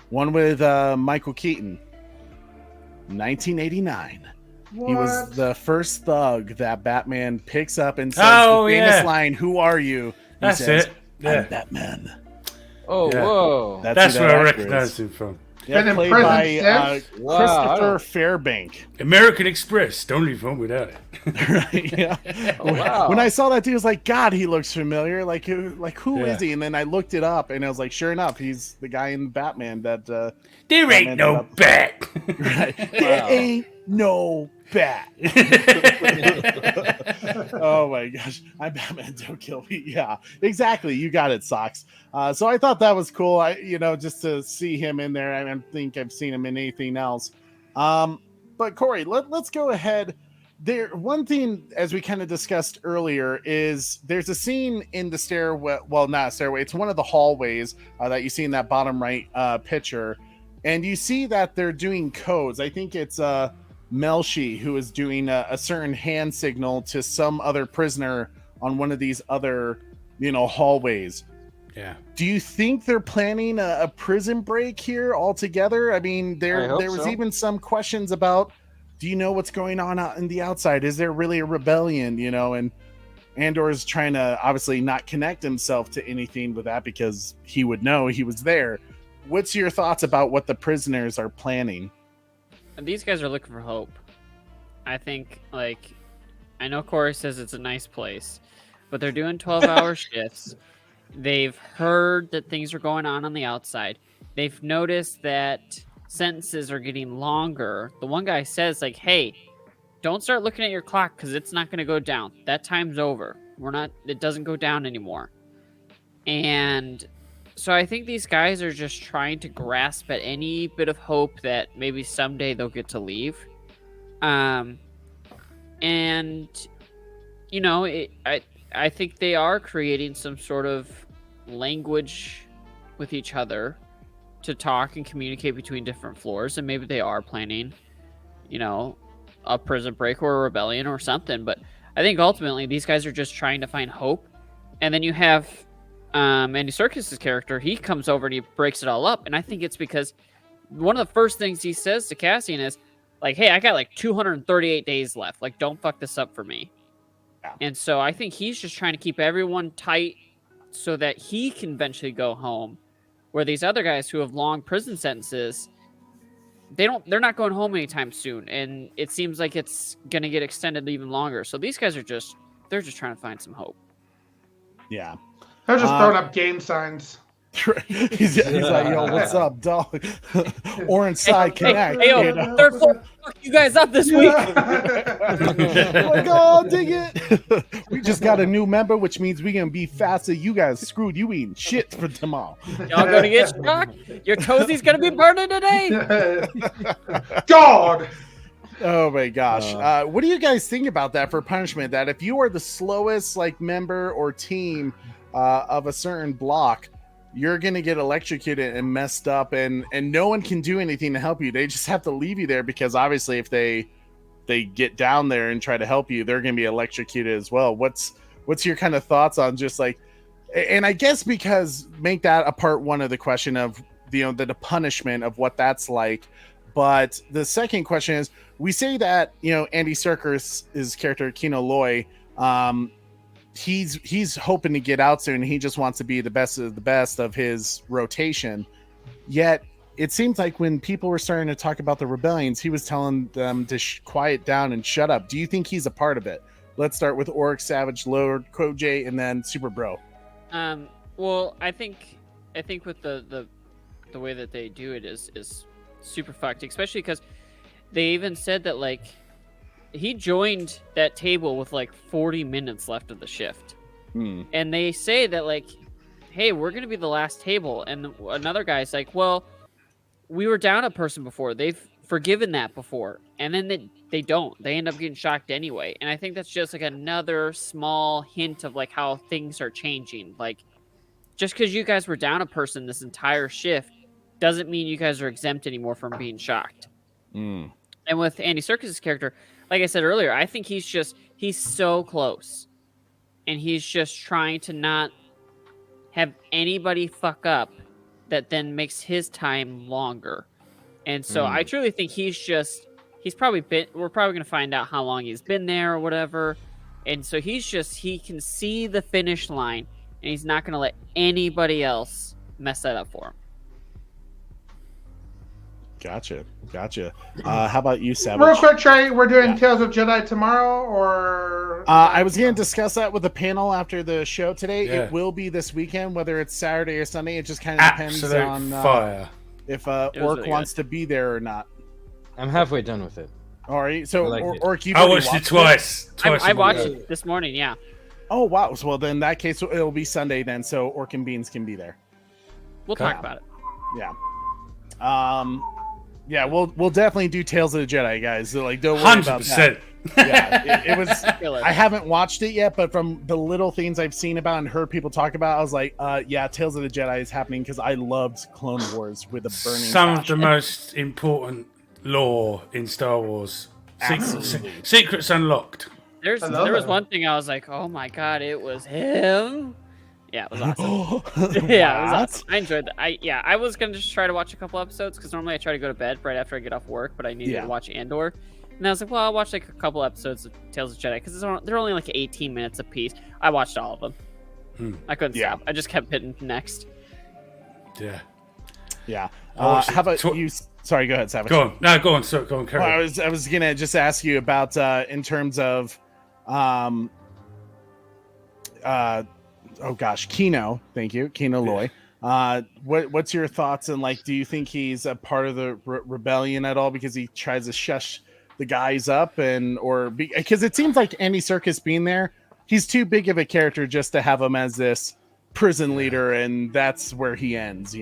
one with Michael Keaton, 1989. What? He was the first thug that Batman picks up and says Oh, the famous yeah. line, "Who are you?" He That's says, it. "I'm Yeah. Batman." Oh, Yeah. whoa. That's who where I that actor recognise is. him from. Yeah, Been in played prison by since? Wow, I Christopher Fairbank. American Express. Don't leave home without it. Right, yeah. wow. When I saw that dude, I was like, God, he looks familiar. Like who Yeah. is he? And then I looked it up, and I was like, sure enough, he's the guy in Batman that. There ain't no bat. Right. There ain't no bat. Oh my gosh, I'm Batman. Don't kill me. Yeah, exactly. You got it, Socks. So I thought that was cool. Just to see him in there. I don't think I've seen him in anything else. But Corey, let's go ahead. One thing, as we kind of discussed earlier, is there's a scene in the stairway. Well, not a stairway. It's one of the hallways that you see in that bottom right picture, and you see that they're doing codes. I think it's Melshi who is doing a certain hand signal to some other prisoner on one of these other, hallways. Yeah. Do you think they're planning a prison break here altogether? I mean, there hope was so. even some questions about, do you know what's going on out in the outside? Is there really a rebellion? And Andor is trying to obviously not connect himself to anything with that because he would know he was there. What's your thoughts about what the prisoners are planning? These guys are looking for hope. I think, I know Corey says it's a nice place, but they're doing 12-hour shifts. They've heard that things are going on the outside. They've noticed that sentences are getting longer. The one guy says, hey, don't start looking at your clock because it's not going to go down. That time's over. It doesn't go down anymore. And so I think these guys are just trying to grasp at any bit of hope that maybe someday they'll get to leave. I think they are creating some sort of language with each other to talk and communicate between different floors, and maybe they are planning, a prison break or a rebellion or something. But I think ultimately these guys are just trying to find hope. And then you have Andy Serkis's character. He comes over and he breaks it all up, and I think it's because one of the first things he says to Cassian is hey, I got 238 days left. Don't fuck this up for me. Yeah. And so I think he's just trying to keep everyone tight so that he can eventually go home. Where these other guys who have long prison sentences, they're not going home anytime soon, and it seems like it's gonna get extended even longer. So these guys are just trying to find some hope. Yeah. They're just throwing up game signs. he's like, yo, what's up, dog? Orange side connect. Hey, yo, you know? third floor, fuck you guys up this week. Like, oh, dig it. We just got a new member, which means we're gonna be faster. You guys screwed. You eating shit for tomorrow. Y'all gonna get shocked. Your toesie's gonna be burning today. God. Oh my gosh. What do you guys think about that for punishment? That if you are the slowest like member or team of a certain block, you're gonna get electrocuted and messed up, and no one can do anything to help you. They just have to leave you there, because obviously if they get down there and try to help you, they're gonna be electrocuted as well. What's your kind of thoughts on just like, and I guess because make that a part one of the question of the punishment of what that's like. But the second question is, we say that, Andy Serkis' character, Kino Loy, he's hoping to get out soon. He just wants to be the best of the best of his rotation. Yet, it seems like when people were starting to talk about the rebellions, he was telling them to quiet down and shut up. Do you think he's a part of it? Let's start with Orc, Savage, Lord, Koj, and then Super Bro. Well, I think with the way that they do it is super fucked, especially because they even said that like he joined that table with like 40 minutes left of the shift, and they say that like, hey, we're gonna be the last table, and another guy's like, well, we were down a person before, they've forgiven that before, and then they don't, they end up getting shocked anyway. And I think that's just like another small hint of like how things are changing. Like, just because you guys were down a person this entire shift doesn't mean you guys are exempt anymore from being shocked. And with Andy Serkis' character, like I said earlier, I think he's so close, and he's just trying to not have anybody fuck up that then makes his time longer. And so I truly think we're probably going to find out how long he's been there or whatever. And so he can see the finish line, and he's not going to let anybody else mess that up for him. Gotcha. How about you, Savage? Real quick, Trey, we're doing Tales of Jedi tomorrow, or I was going to discuss that with the panel after the show today. Yeah. It will be this weekend, whether it's Saturday or Sunday. It just kind of depends on fire. If really Orc wants good. to be there or not. I'm halfway done with it. All right, so I like it. Orc, I watched it twice. I in watched one go. it this morning, yeah. Oh wow! So, well, then in that case, it'll be Sunday then. So Orc and Beans can be there. We'll talk about it. Yeah. Yeah, we'll definitely do Tales of the Jedi, guys. So, like, don't worry about that. 100%. Yeah, it was. Killer. I haven't watched it yet, but from the little things I've seen about and heard people talk about, I was like, yeah, Tales of the Jedi is happening, because I loved Clone Wars with a burning Some passion. of the most important lore in Star Wars. Secrets unlocked. There was one thing I was like, oh my god, it was him. Yeah, it was awesome. Yeah, it was awesome. I enjoyed that. I was gonna just try to watch a couple episodes, because normally I try to go to bed right after I get off work, but I needed to watch Andor. And I was like, well, I'll watch like a couple episodes of Tales of Jedi, because they're only like 18 minutes a piece. I watched all of them. I couldn't stop. I just kept hitting next. Yeah. How about you? Sorry, go ahead, Savage. Go on. No, go on. So, go on, carry on. I was gonna just ask you about in terms of oh gosh, Kino. Thank you, Kino Loy. What's your thoughts, and like, do you think he's a part of the rebellion at all, because he tries to shush the guys up, because it seems like Andy Serkis being there, he's too big of a character just to have him as this prison leader, and that's where he ends,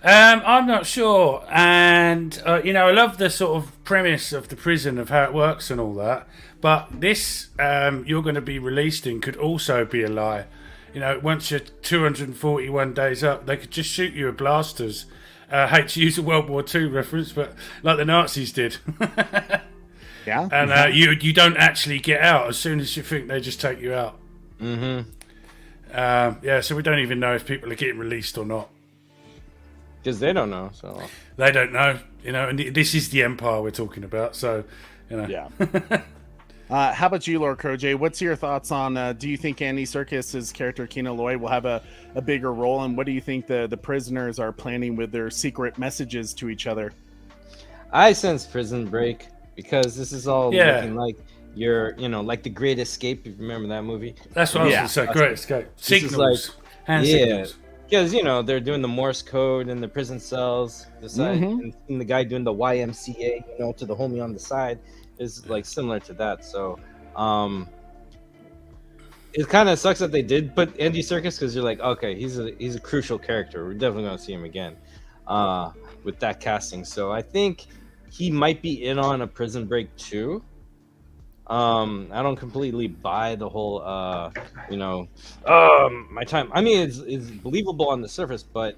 I'm not sure, and I love the sort of premise of the prison, of how it works and all that. But this you're going to be released in could also be a lie. Once you're 241 days up, they could just shoot you with blasters. Hate to use a World War II reference, but like the Nazis did. Yeah. And you don't actually get out. As soon as you think, they just take you out. So we don't even know if people are getting released or not. Because they don't know, so they don't know, and this is the Empire we're talking about, so Yeah. How about you, Lord Koj? What's your thoughts on? Do you think Andy Serkis' character Kino Loy will have a bigger role, and what do you think the prisoners are planning with their secret messages to each other? I sense Prison Break, because this is all looking like like The Great Escape. If you remember that movie, that's what I was going to say. Great Escape. Signals. Signals. Because they're doing the Morse code in the prison cells. The side and the guy doing the YMCA, to the homie on the side is like similar to that. So, it kind of sucks that they did put Andy Serkis because you're like, okay, he's a crucial character. We're definitely gonna see him again, with that casting. So I think he might be in on a Prison Break too. I don't completely buy the whole, my time. I mean, it's believable on the surface, but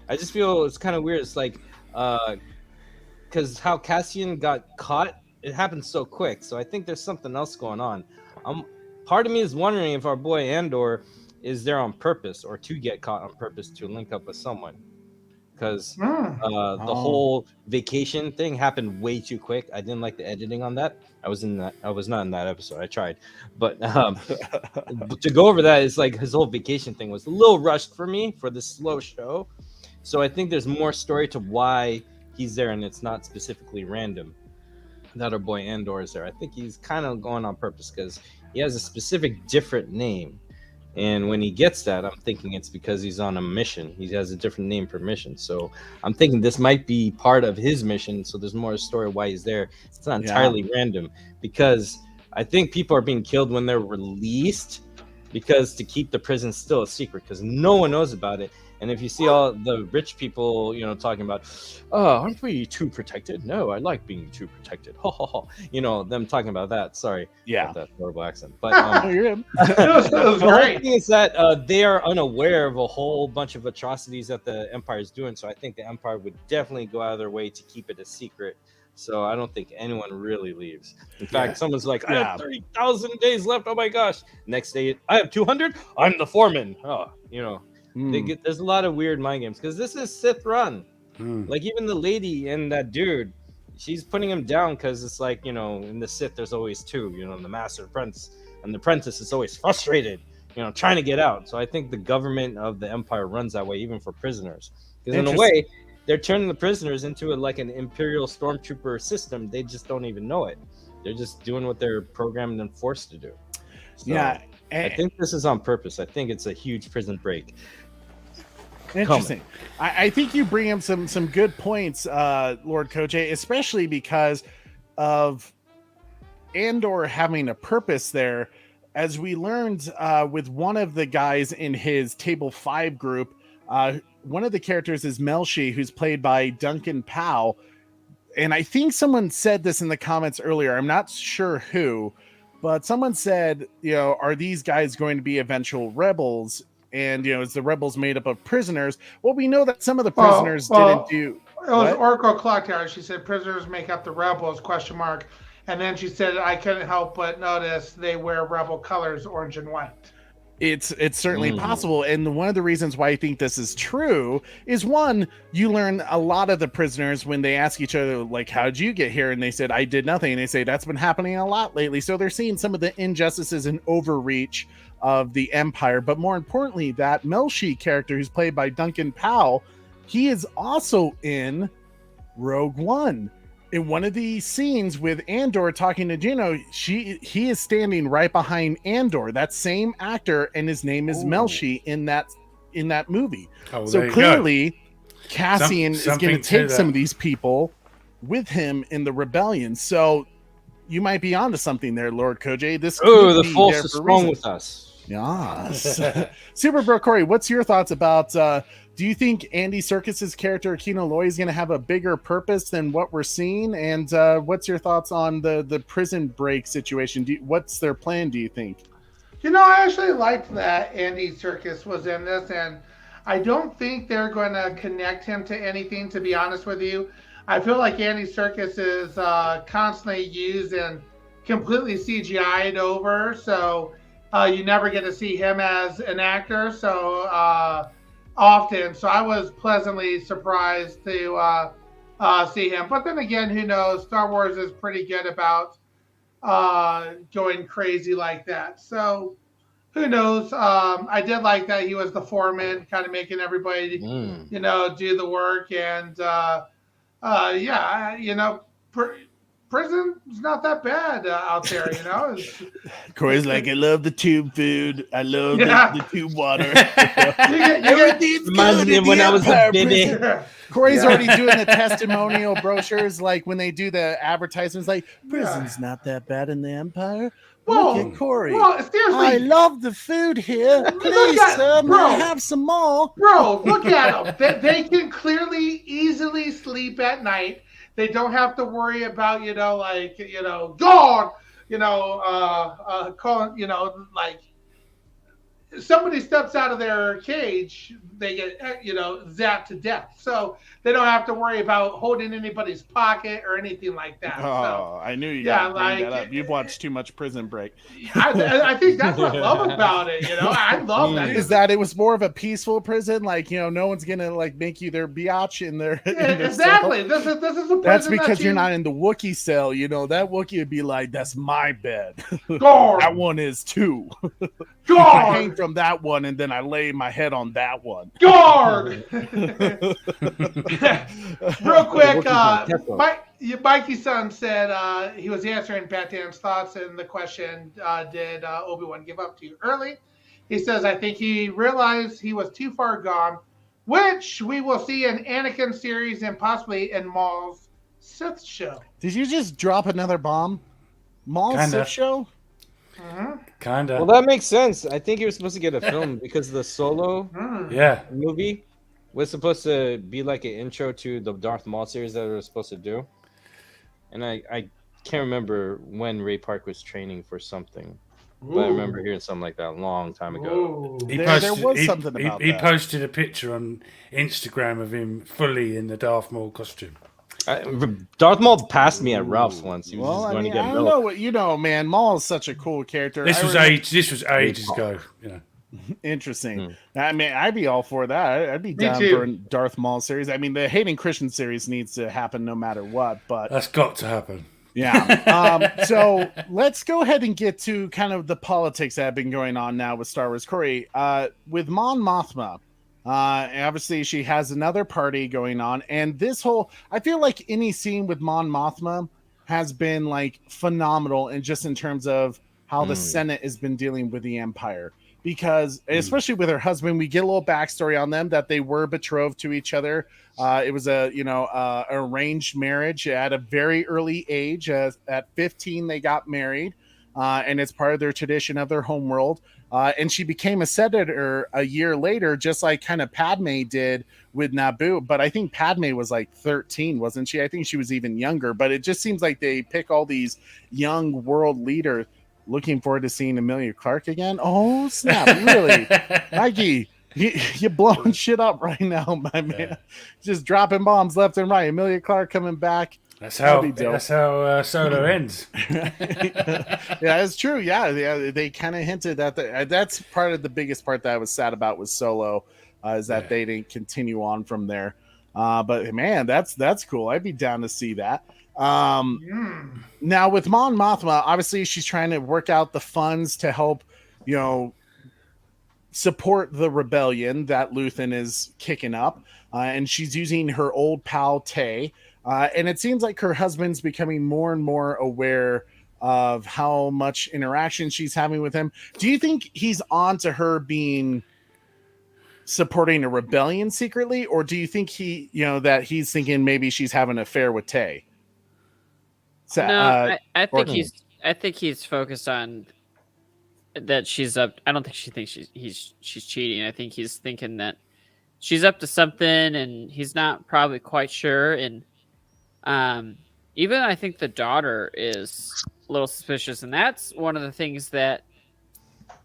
I just feel it's kind of weird. It's like, because how Cassian got caught, it happened so quick. So I think there's something else going on. Part of me is wondering if our boy Andor is there on purpose or to get caught on purpose to link up with someone. Because the whole vacation thing happened way too quick. I didn't like the editing on that. I was not in that episode. I tried, but to go over that, it's like his whole vacation thing was a little rushed for me for this slow show. So I think there's more story to why he's there, and it's not specifically random that our boy Andor is there. I think he's kind of going on purpose because he has a specific different name. And when he gets that, I'm thinking it's because he's on a mission. He has a different name per mission. So I'm thinking this might be part of his mission. So there's more story why he's there. It's not entirely random, because I think people are being killed when they're released because to keep the prison still a secret because no one knows about it. And if you see all the rich people, talking about, aren't we too protected? No, I like being too protected. Them talking about that. Sorry. Yeah. That horrible accent. But It was the whole great. thing is that they are unaware of a whole bunch of atrocities that the Empire is doing. So I think the Empire would definitely go out of their way to keep it a secret. So I don't think anyone really leaves. In fact, someone's like, I have 30,000 days left. Oh my gosh. Next day, I have 200. I'm the foreman. There's a lot of weird mind games because this is Sith run. Like even the lady and that dude, she's putting him down because it's like, in the Sith there's always two, the master apprentice, and the apprentice is always frustrated, trying to get out. So I think the government of the Empire runs that way, even for prisoners, because in a way they're turning the prisoners into like an Imperial stormtrooper system. They just don't even know it. They're just doing what they're programmed and forced to do. So I think this is on purpose. I think it's a huge prison break. Interesting. I think you bring up some good points, Lord Koje, especially because of Andor having a purpose there. As we learned with one of the guys in his Table 5 group, one of the characters is Melshi, who's played by Duncan Powell. And I think someone said this in the comments earlier. I'm not sure who, but someone said, are these guys going to be eventual rebels? And, is the rebels made up of prisoners? Well, we know that some of the prisoners didn't do... It was Oracle Clock Tower. She said prisoners make up the rebels, ? And then she said, I couldn't help but notice they wear rebel colors, orange and white. It's certainly possible. And one of the reasons why I think this is true is, one, you learn a lot of the prisoners when they ask each other, like, how'd you get here? And they said, I did nothing. And they say, that's been happening a lot lately. So they're seeing some of the injustices and overreach of the Empire. But more importantly, that Melshi character, who's played by Duncan Powell, he is also in Rogue One. In one of the scenes with Andor talking to Juno, he is standing right behind Andor, that same actor, and his name is Melshi in that movie. So clearly, Cassian is going to take some of these people with him in the rebellion. So you might be onto something there, Lord Koje. This the Force is strong with us. Yes. Super Bro Corey, what's your thoughts about do you think Andy Serkis's character Kino Loy is going to have a bigger purpose than what we're seeing? And what's your thoughts on the prison break situation? What's their plan, do you think? I actually liked that Andy Serkis was in this, and I don't think they're going to connect him to anything, to be honest with you. I feel like Andy Serkis is constantly used and completely CGI'd over, so you never get to see him as an actor so often. So I was pleasantly surprised to see him. But then again, who knows? Star Wars is pretty good about going crazy like that. So who knows? I did like that he was the foreman, kind of making everybody, do the work. And prison's not that bad out there, you know. Corey's like, I love the tube food. I love the tube water. Reminds me of when I was a baby. Corey's already doing the testimonial brochures, like when they do the advertisements, like prison's not that bad in the Empire. Look at Corey. Bro, seriously. I love the food here. Please, sir, may I have some more? Bro, look at them. They can clearly, easily sleep at night. They don't have to worry about, God, calling, like, somebody steps out of their cage, they get, zapped to death. So they don't have to worry about holding anybody's pocket or anything like that. Oh, I knew you got to bring that up. You've watched too much Prison Break. I think that's what I love about it. I love that. Is that it was more of a peaceful prison? Like, no one's going to like make you their biatch in their, exactly. Cell. This is a prison. That's because you're not in the Wookiee cell. That Wookiee would be like, that's my bed. Guard. That one is too. Guard. I hang from that one and then I lay my head on that one. Guard. Real quick, Mikey's son said he was answering Pat Dan's thoughts in the question, did Obi-Wan give up too early? He says, I think he realized he was too far gone, which we will see in Anakin series and possibly in Maul's Sith show. Did you just drop another bomb? Maul's Sith show? Kinda. Well, that makes sense. I think he was supposed to get a film because the Solo movie was supposed to be like an intro to the Darth Maul series that they were supposed to do. And I can't remember when Ray Park was training for something. But I remember hearing something like that a long time ago. There was something about that. He posted a picture on Instagram of him fully in the Darth Maul costume. Darth Maul passed me at Ralph's once. He was Well, just I going mean, to get I milk. don't know what man. Maul is such a cool character. This was ages ago. Interesting. I mean, I'd be all for that. I'd be down for a Darth Maul series. I mean, the Hayden Christian series needs to happen no matter what. But that's got to happen. Yeah. So let's go ahead and get to kind of the politics that have been going on now with Star Wars. Corey, with Mon Mothma. Obviously, she has another party going on, and this whole I feel like any scene with Mon Mothma has been like phenomenal, and just in terms of how the Senate has been dealing with the Empire, because especially with her husband, we get a little backstory on them that they were betrothed to each other. It was a arranged marriage at a very early age. At 15, they got married, and it's part of their tradition of their homeworld. And she became a senator a year later, just like kind of Padme did with Naboo. But I think Padme was like 13, wasn't she? I think she was even younger. But it just seems like they pick all these young world leaders. Looking forward to seeing Emilia Clarke again. Oh, snap. Really? Mikey, you're blowing shit up right now, my man. Just dropping bombs left and right. Emilia Clarke coming back. That's how Solo ends. Yeah, it's true. Yeah, they kind of hinted that that's part of the biggest part that I was sad about with Solo, is that they didn't continue on from there. But man, that's cool. I'd be down to see that. Now with Mon Mothma, obviously she's trying to work out the funds to help, support the rebellion that Luthen is kicking up, and she's using her old pal Tay. And it seems like her husband's becoming more and more aware of how much interaction she's having with him. Do you think he's on to her supporting a rebellion secretly, or do you think that he's thinking maybe she's having an affair with Tay? So, no, I think he's focused on that she's up. I don't think she thinks she's cheating. I think he's thinking that she's up to something, and he's not probably quite sure. And even I think the daughter is a little suspicious, and that's one of the things that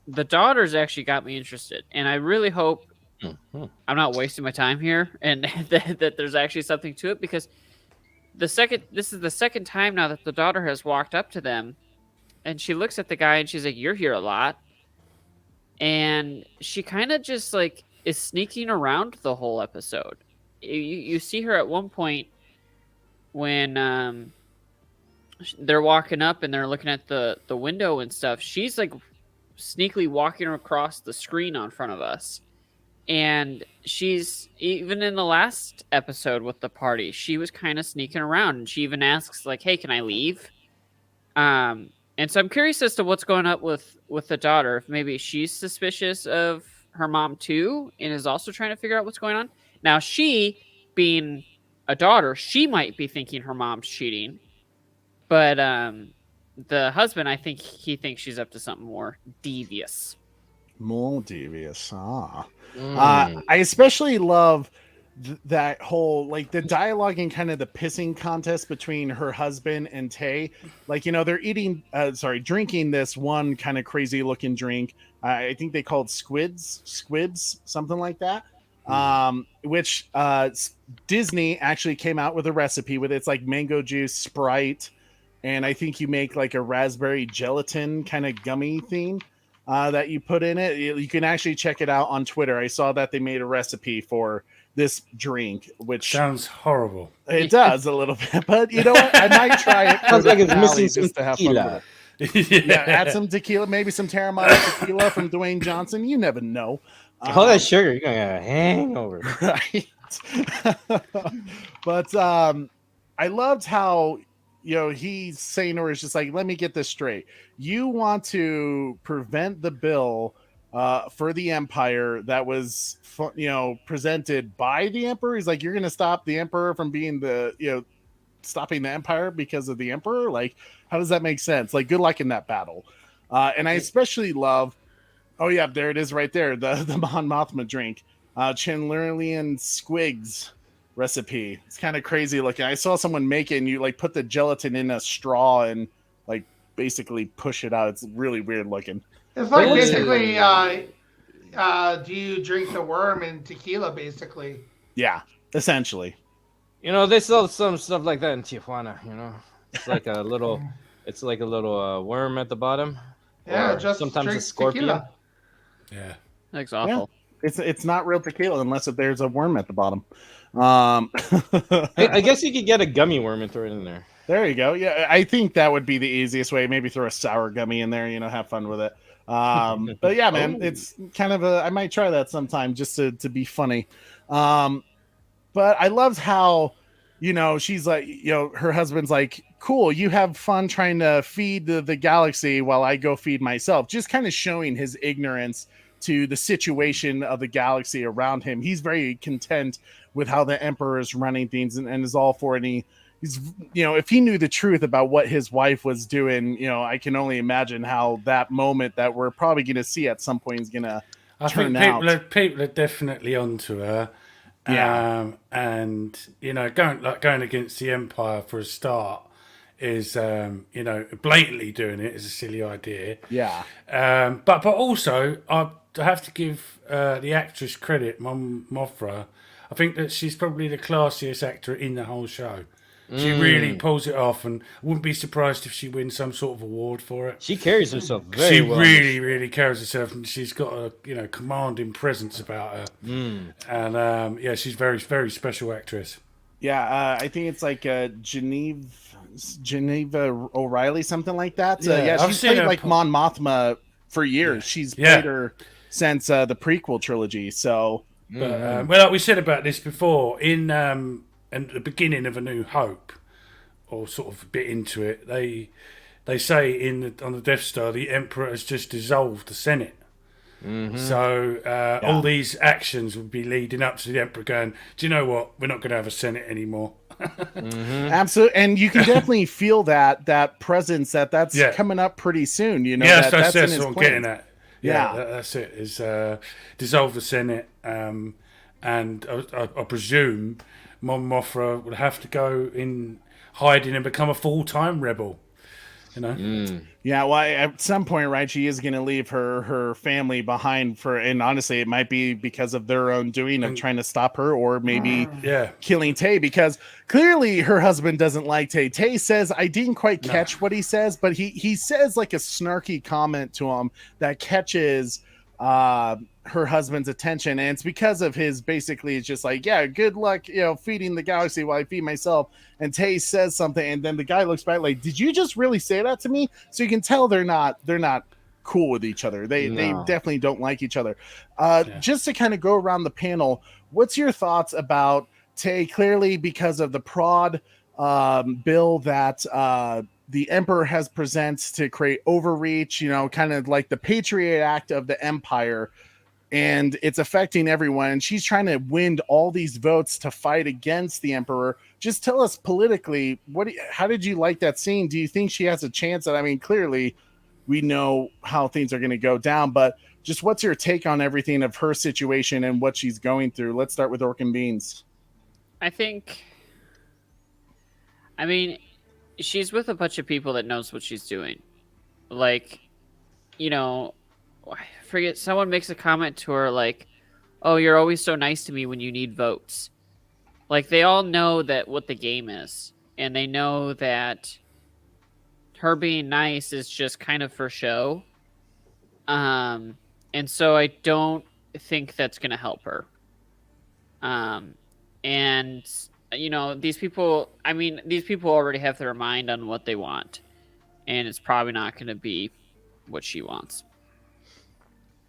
the daughter's actually got me interested. And I really hope I'm not wasting my time here, and that there's actually something to it, because this is the second time now that the daughter has walked up to them, and she looks at the guy and she's like, "You're here a lot," and she kind of just like is sneaking around the whole episode. You see her at one point when they're walking up and they're looking at the window and stuff. She's like sneakily walking across the screen in front of us, And she's even in the last episode with the party, she was kind of sneaking around, and she even asks like, "Hey, can I leave?" And so I'm curious as to what's going up with the daughter. If maybe she's suspicious of her mom too, and is also trying to figure out what's going on. Now, she being a daughter, she might be thinking her mom's cheating, but the husband, I think he thinks she's up to something more devious. More devious. I especially love that whole, like, the dialogue and kind of the pissing contest between her husband and Tay. Like, they're drinking this one kind of crazy looking drink. I think they called squibs, something like that. Which Disney actually came out with a recipe with it. It's like mango juice, Sprite, and I think you make like a raspberry gelatin kind of gummy thing that you put in it. You can actually check it out on Twitter. I saw that they made a recipe for this drink, which sounds horrible. It does a little bit, but you know what? I might try it. Sounds like it's missing some tequila. Yeah, add some tequila, maybe some Terramana tequila from Dwayne Johnson. You never know. All that sugar, you're gonna have a hangover. Right. But I loved how he's saying to her, it's just like, let me get this straight. You want to prevent the bill for the Empire that was presented by the Emperor. He's like, you're going to stop the Emperor from being stopping the Empire because of the Emperor. Like, how does that make sense? Like, good luck in that battle. And I especially love, oh yeah, there it is right there, the Mon Mothma drink, Chandlerlian Squigs recipe. It's kind of crazy looking. I saw someone make it, and you like put the gelatin in a straw and like basically push it out. It's really weird looking. It's like basically, do you drink the worm in tequila? Basically, yeah, essentially. They sell some stuff like that in Tijuana. It's like a little, worm at the bottom. Yeah, just sometimes a scorpion. Tequila. Yeah, that's awful. Yeah. It's not real tequila unless there's a worm at the bottom. I guess you could get a gummy worm and throw it in there. There you go. Yeah, I think that would be the easiest way. Maybe throw a sour gummy in there. Have fun with it. But yeah, man, it's kind of I might try that sometime just to be funny. But I loved how, she's like, her husband's like, cool, you have fun trying to feed the galaxy while I go feed myself. Just kind of showing his ignorance to the situation of the galaxy around him. He's very content with how the Emperor is running things and is all for it. He's, if he knew the truth about what his wife was doing, I can only imagine how that moment that we're probably going to see at some point is going to turn out. I think people are definitely onto her. Yeah. And, going against the Empire for a start is, blatantly doing it is a silly idea. Yeah. But also, I have to give the actress credit, Mon Mothma. I think that she's probably the classiest actor in the whole show. She really pulls it off, and I wouldn't be surprised if she wins some sort of award for it. She carries herself very well. She really carries herself, and she's got a commanding presence about her. And she's very, very special actress. Yeah, I think it's like Geneva O'Reilly, something like that. She's played like Mon Mothma for years. She's played her since the prequel trilogy. So, but, like we said about this before, in the beginning of A New Hope, or sort of a bit into it, they say on the Death Star, the Emperor has just dissolved the Senate. So all these actions would be leading up to the Emperor going, do you know what? We're not going to have a Senate anymore. Absolutely. And you can definitely feel that presence that's coming up pretty soon. That's in his what I'm plan. getting at. That's it. Is dissolve the Senate, and I presume Mon Mothma would have to go in hiding and become a full-time rebel. Yeah, well, at some point, right, she is going to leave her family behind and honestly, it might be because of their own doing of trying to stop her, or maybe killing Tay, because clearly her husband doesn't like Tay. Tay says, I didn't quite catch what he says, but he says like a snarky comment to him that catches her husband's attention, and it's because of his basically it's just like, good luck feeding the galaxy while I feed myself. And Tay says something, and then the guy looks back like, did you just really say that to me? So you can tell they're not cool with each other. They No. definitely don't like each other. Just to kind of go around the panel, what's your thoughts about Tay? Clearly, because of the prod bill that the Emperor has presents to create overreach, you know, kind of like the Patriot Act of the Empire, and it's affecting everyone. And she's trying to win all these votes to fight against the Emperor. Just tell us politically, how did you like that scene? Do you think she has a chance? I mean, clearly we know how things are going to go down, but just what's your take on everything of her situation and what she's going through? Let's start with Orc and Beans. I mean, she's with a bunch of people that knows what she's doing. Like, you know, I forget, someone makes a comment to her like, "Oh, you're always so nice to me when you need votes." Like, they all know that what the game is, and they know that her being nice is just kind of for show. And so I don't think that's going to help her. And you know, these people already have their mind on what they want, and it's probably not going to be what she wants.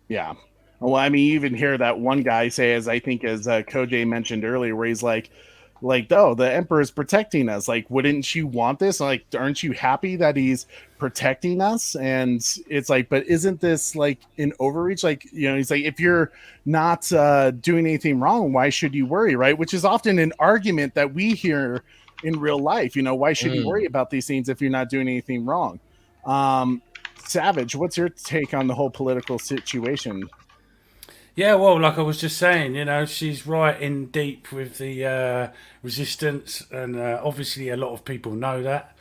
Yeah. Well, I mean, you even hear that one guy say, as Kojay mentioned earlier, where he's like, oh, the Emperor is protecting us. Like, wouldn't you want this? Like, aren't you happy that he's protecting us? And it's like, but isn't this like an overreach? Like, you know, he's like, if you're not doing anything wrong, why should you worry? Right. Which is often an argument that we hear in real life. You know, why should you worry about these things if you're not doing anything wrong? Savage, what's your take on the whole political situation? Yeah, well, like I was just saying, you know, she's right in deep with the resistance, and obviously a lot of people know that.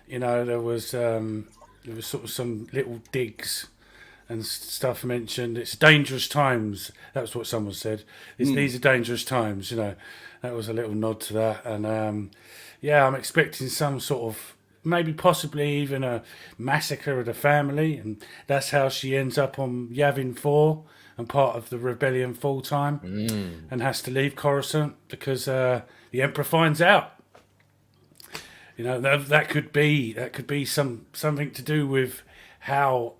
You know, there was sort of some little digs and stuff mentioned. It's dangerous times. That's what someone said. These are dangerous times. You know, that was a little nod to that. And yeah, I'm expecting some sort of, maybe possibly even a massacre of the family, and that's how she ends up on Yavin 4 and part of the rebellion full time, and has to leave Coruscant because the Emperor finds out. You know, that could be something to do with how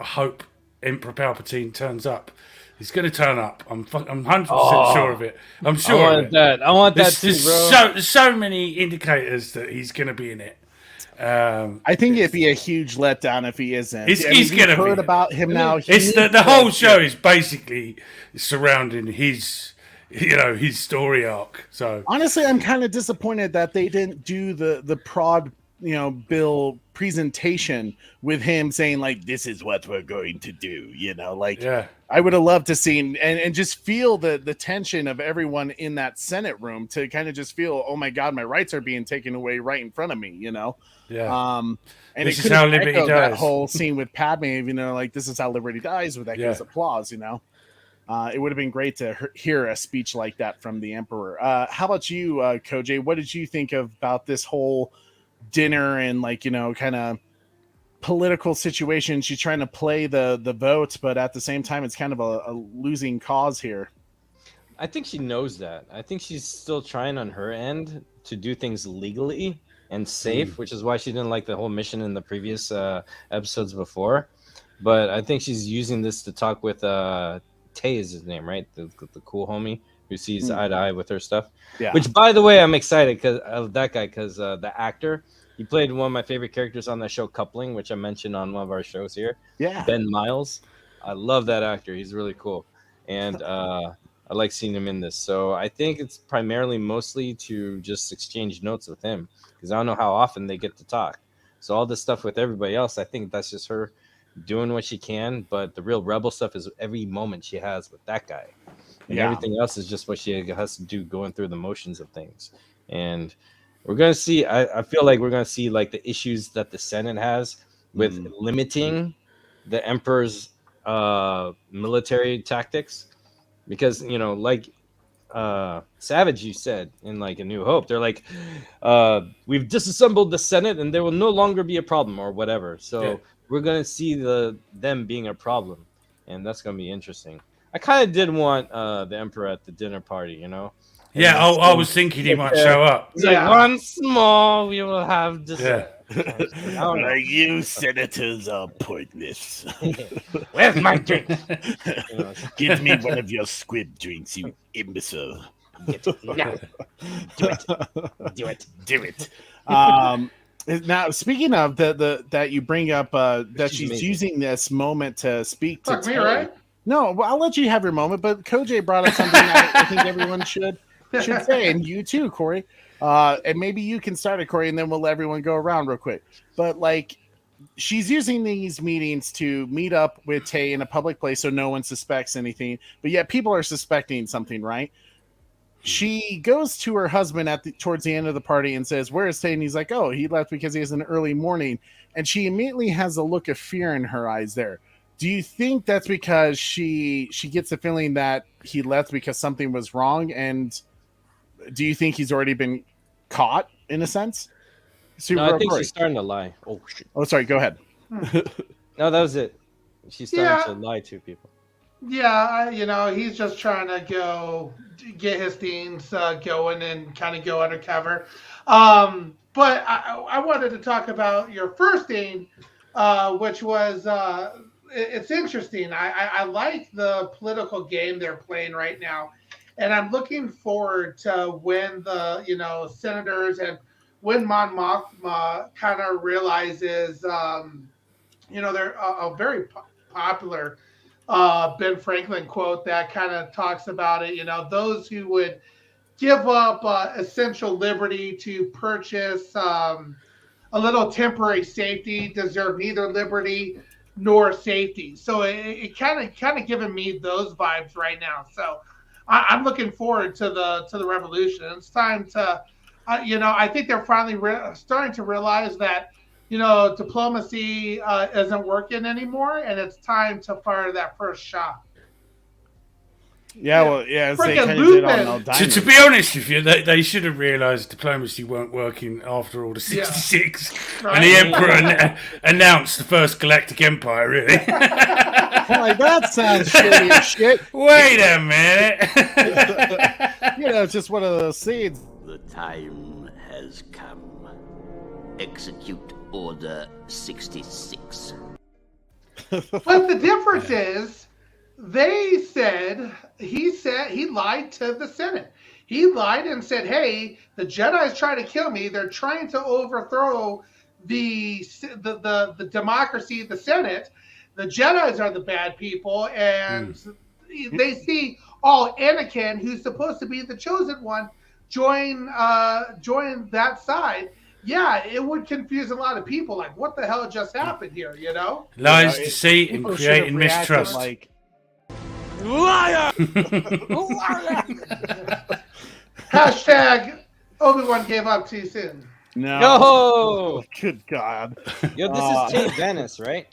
I hope Emperor Palpatine turns up. He's going to turn up. I'm 100% sure of it. I'm sure. I want that too, bro. There's so many indicators that he's going to be in it. I think it'd be a huge letdown if he isn't. He's going to heard about him now. It's the whole show is basically surrounding his story arc. So honestly, I'm kind of disappointed that they didn't do the prod, bill presentation with him saying like, "This is what we're going to do." I would have loved to see and just feel the tension of everyone in that Senate room to kind of just feel, oh my God, my rights are being taken away right in front of me. Yeah. And this it is how liberty dies. That whole scene with Padme, like this is how liberty dies with that gives applause. It would have been great to hear a speech like that from the Emperor. How about you, Kojay? What did you think about this whole dinner and kind of political situation? She's trying to play the vote, but at the same time, it's kind of a losing cause here. I think she knows that. I think she's still trying on her end to do things legally and safe, which is why she didn't like the whole mission in the previous episodes before. But I think she's using this to talk with Tay is his name, right? The cool homie who sees eye to eye with her stuff. Yeah. Which, by the way, I'm excited because of that guy, because the actor, he played one of my favorite characters on that show, Coupling, which I mentioned on one of our shows here. Yeah. Ben Miles. I love that actor. He's really cool. And I like seeing him in this. So I think it's mostly to just exchange notes with him, because I don't know how often they get to talk. So all this stuff with everybody else, I think that's just her doing what she can. But the real rebel stuff is every moment she has with that guy. And everything else is just what she has to do, going through the motions of things. And we're going to see, I feel like we're going to see like the issues that the Senate has with limiting the Emperor's military tactics. Because, Savage, you said in like A New Hope, they're like, we've disassembled the Senate and there will no longer be a problem or whatever. So we're going to see them being a problem. And that's going to be interesting. I kind of did want the Emperor at the dinner party, Yeah, I was thinking he might show up. It's like, once more we will have dessert. know. You senators are pointless. Where's my drink? Give me one of your squib drinks, you imbecile. No. Do it. Do it. Do it. Now, speaking of that you bring up that she's amazing. using this moment to speak to Fuck me, Tay. right? No, well, I'll let you have your moment, but Koj brought up something that I think everyone should say, and you too, Corey. And maybe you can start it, Corey, and then we'll let everyone go around real quick. But like, she's using these meetings to meet up with Tay in a public place so no one suspects anything, but yet people are suspecting something, right? She goes to her husband towards the end of the party and says, "Where is Tay?" And he's like, "Oh, he left because he has an early morning." And she immediately has a look of fear in her eyes there. Do you think that's because she gets the feeling that he left because something was wrong? And do you think he's already been caught in a sense? No, I think she's starting to lie. Oh shit! Oh, sorry. Go ahead. No, that was it. She's starting to lie to people. Yeah, he's just trying to get his teams going and kind of go undercover. But I wanted to talk about your first thing, which was it's interesting. I like the political game they're playing right now, and I'm looking forward to when the senators and when Mon Mothma kind of realizes they're a very popular Ben Franklin quote that kind of talks about it. Those who would give up essential liberty to purchase a little temporary safety deserve neither liberty nor safety. So it kind of giving me those vibes right now. So I'm looking forward to the revolution. It's time to, I think they're finally starting to realize that diplomacy isn't working anymore, and it's time to fire that first shot. Yeah, well, yeah, as they Frickin' kind of did on Lupin. Diamond. To be honest with you, they should have realised diplomacy weren't working after all the 66. Right. And the Emperor announced the first Galactic Empire, really. Like, that sounds shitty as shit. Wait a minute. It's just one of those seeds. The time has come. Execute Order 66. But the difference is, he lied to the Senate. He lied and said, "Hey, the Jedi's trying to kill me. They're trying to overthrow the democracy, the Senate. The Jedi's are the bad people, and they see Anakin, who's supposed to be the chosen one, join that side." Yeah, it would confuse a lot of people. Like, what the hell just happened here? Lies, deceit, and creating mistrust. Like, Liar! Hashtag Obi-Wan gave up too soon. no. Yo! Good God. Yo, this is Tay Vanis, right?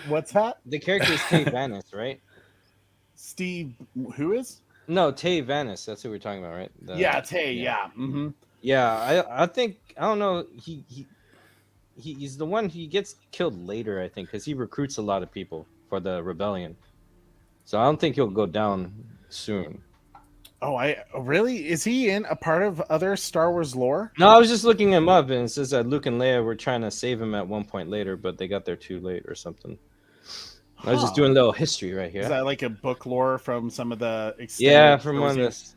What's that? The character is Tay Vanis, right? Steve, who is? No, Tay Vanis. That's who we're talking about, right? Yeah, Tay, yeah. Mm-hmm. Yeah, I think, I don't know, he's the one, he gets killed later, I think, because he recruits a lot of people for the rebellion. So I don't think he'll go down soon. Oh, really? Is he in a part of other Star Wars lore? No, I was just looking him up, and it says that Luke and Leia were trying to save him at one point later, but they got there too late or something. I was just doing a little history right here. Is that like a book lore from some of the extended Yeah, from one of this.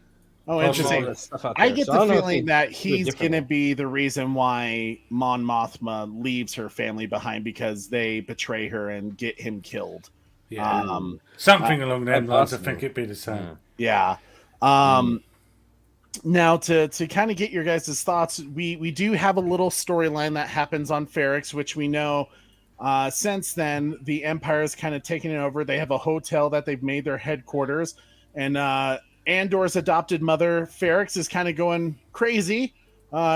Oh, interesting. I get the feeling that he's going to be the reason why Mon Mothma leaves her family behind, because they betray her and get him killed. Yeah. Something along those lines. I think it'd be the same. Yeah. Now, to kind of get your guys' thoughts, we do have a little storyline that happens on Ferrix, which we know since then the Empire is kind of taking it over. They have a hotel that they've made their headquarters, and Andor's adopted mother, Ferrix, is kind of going crazy.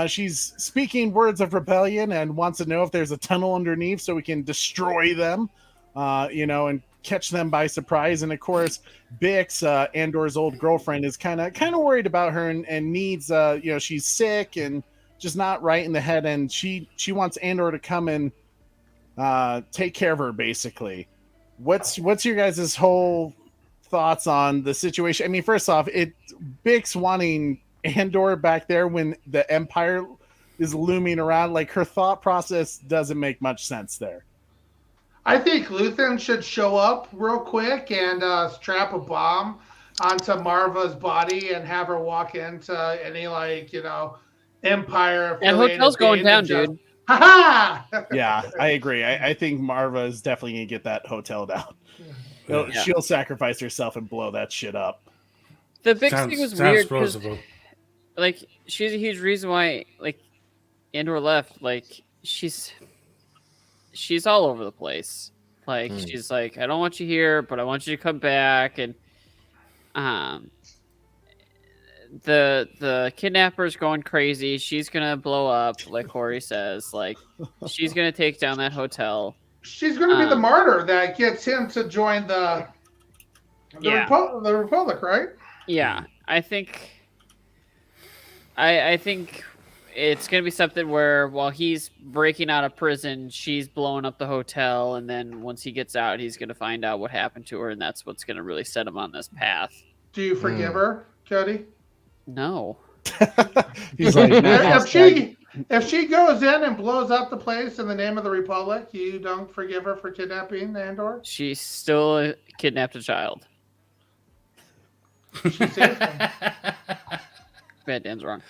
She's speaking words of rebellion and wants to know if there's a tunnel underneath so we can destroy them, and catch them by surprise. And of course, Bix, Andor's old girlfriend, is kind of worried about her and needs, she's sick and just not right in the head, and she wants Andor to come and take care of her, basically. What's your guys' whole thoughts on the situation? I mean, first off, Bix wanting Andor back there when the Empire is looming around. Like her thought process doesn't make much sense there. I think Luthen should show up real quick and strap a bomb onto Marva's body and have her walk into any Empire. That hotel's going down, dude. Ha ha! Yeah, I agree. I think Marva is definitely gonna get that hotel down. She'll sacrifice herself and blow that shit up. The big thing was weird because, like, she's a huge reason why, like, Andor left. Like, she's all over the place. Like, she's like, I don't want you here, but I want you to come back. And the kidnapper's going crazy. She's gonna blow up, like Corey says. Like, she's gonna take down that hotel. She's gonna be the martyr that gets him to join the Republic, right? Yeah, I think it's gonna be something where while he's breaking out of prison, she's blowing up the hotel, and then once he gets out, he's gonna find out what happened to her, and that's what's gonna really set him on this path. Do you forgive her, Cody? No. He's like, if she goes in and blows up the place in the name of the Republic, you don't forgive her for kidnapping Andor? She still kidnapped a child. Bad Dan's wrong.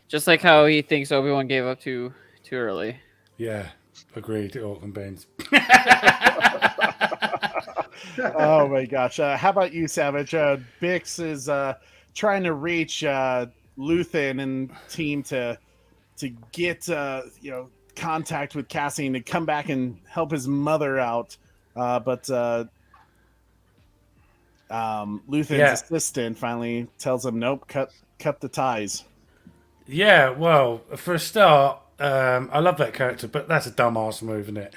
Just like how he thinks Obi-Wan gave up too early. Yeah, agreed. Auckland Baines. Oh my gosh! How about you, Savage? Bix is trying to reach Luthen and team to get contact with Cassian to come back and help his mother out, but Luthen's assistant finally tells him, "Nope, cut the ties." Yeah, well, for a start, I love that character, but that's a dumbass move, isn't it?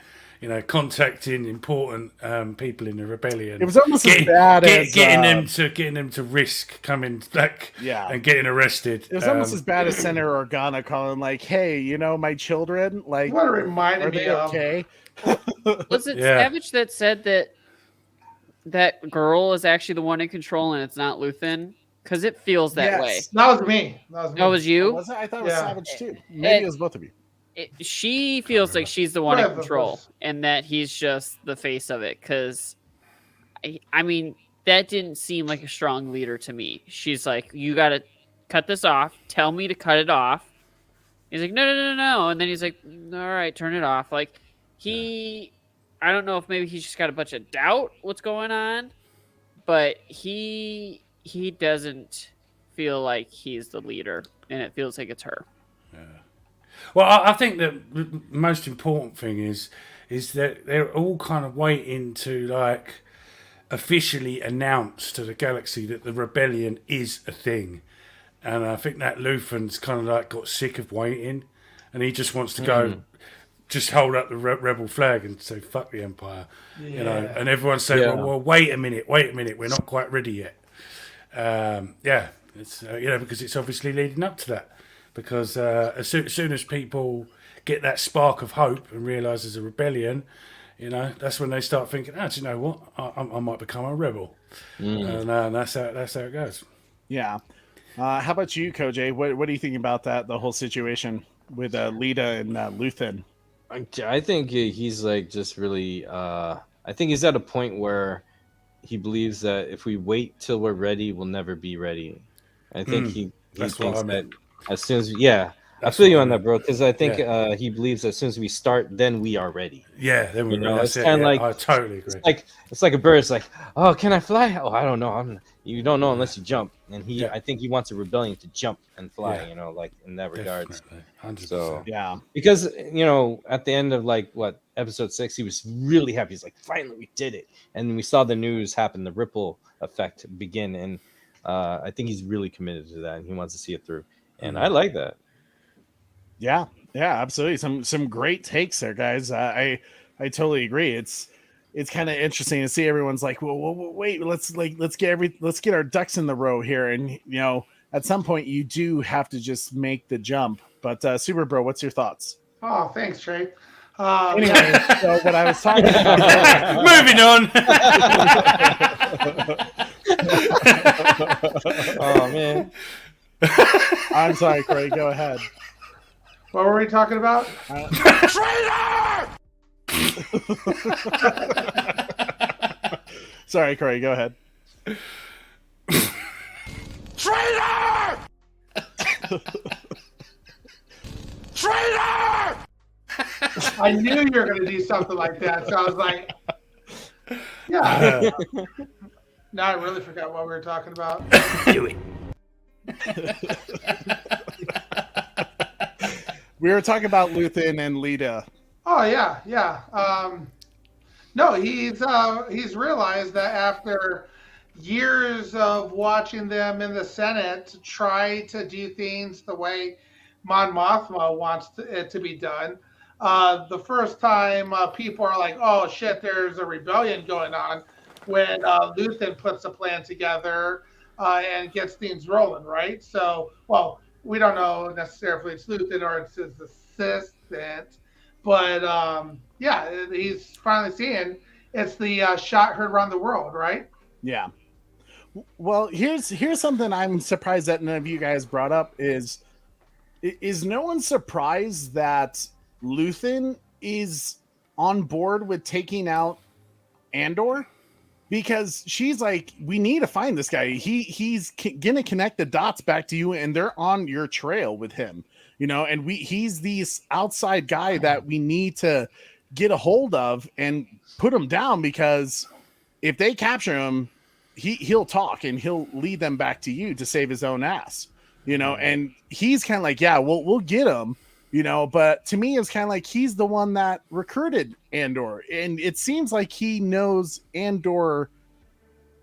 Contacting important people in the rebellion. It was almost as bad as getting them to risk coming back and getting arrested. It was almost as bad as Senator Organa calling, like, "Hey, my children, like, what reminded me of? Okay." Was it Savage that said that girl is actually the one in control and it's not Luthen? Because it feels that way. That was me. That was you? Was it? I thought it was Savage too. Maybe it was both of you. She feels like she's the one in control and that he's just the face of it. Because, I mean, that didn't seem like a strong leader to me. She's like, you got to cut this off. Tell me to cut it off. He's like, no. And then he's like, all right, turn it off. Like, I don't know if maybe he's just got a bunch of doubt what's going on. But he doesn't feel like he's the leader. And it feels like it's her. Yeah. Well, I think the most important thing is that they're all kind of waiting to, like, officially announce to the galaxy that the rebellion is a thing. And I think that Luthen's kind of like got sick of waiting, and he just wants to go, just hold up the rebel flag and say, fuck the Empire. And everyone's saying, well, wait a minute, we're not quite ready yet. It's because it's obviously leading up to that. Because as soon as people get that spark of hope and realise there's a rebellion, that's when they start thinking, do you know what? I might become a rebel. And that's how it goes. Yeah. How about you, Koj? What do you think about that, the whole situation with Lita and Luthen? I think he's like just really... I think he's at a point where he believes that if we wait till we're ready, we'll never be ready. I think he thinks that... As soon as I feel you on that, bro. Because I think he believes as soon as we start, then we are ready. Yeah, then we know. It's kind of like I totally agree. It's like a bird. It's like, oh, can I fly? Oh, I don't know. You don't know unless you jump. And I think he wants a rebellion to jump and fly. Like in that regards. 100%. So yeah, because at the end of episode 6, he was really happy. He's like, finally, we did it. And we saw the news happen, the ripple effect begin, and I think he's really committed to that, and he wants to see it through. And I like that. Yeah, absolutely. Some great takes there, guys. I totally agree. It's kind of interesting to see everyone's like, well, wait, let's get our ducks in the row here, and at some point you do have to just make the jump. But Super Bro, what's your thoughts? Oh, thanks, Trey. Anyway, so what I was talking about. Moving on. Oh man. I'm sorry, Craig. Go ahead. What were we talking about? Sorry, Corey, go ahead. Traitor! Traitor! I knew you were going to do something like that, so I was like, yeah. Now I really forgot what we were talking about. Do it. We were talking about Luthen and Lita. Oh yeah. No, he's realized that after years of watching them in the Senate try to do things the way Mon Mothma wants it to be done, the first time people are like, "Oh shit, there's a rebellion going on," when Luthen puts a plan together and gets things rolling, right? So, well, we don't know necessarily if it's Luthen or it's his assistant, but yeah, he's finally seeing it's the shot heard around the world, right? Yeah. Well, here's something I'm surprised that none of you guys brought up is no one surprised that Luthen is on board with taking out Andor? Because she's like, we need to find this guy. He's gonna connect the dots back to you, and they're on your trail with him, you know. And he's this outside guy that we need to get a hold of and put him down, because if they capture him, he'll talk and he'll lead them back to you to save his own ass, you know. And he's kind of like, yeah, we'll get him, you know. But to me, it's kind of like he's the one that recruited Andor, and it seems like he knows Andor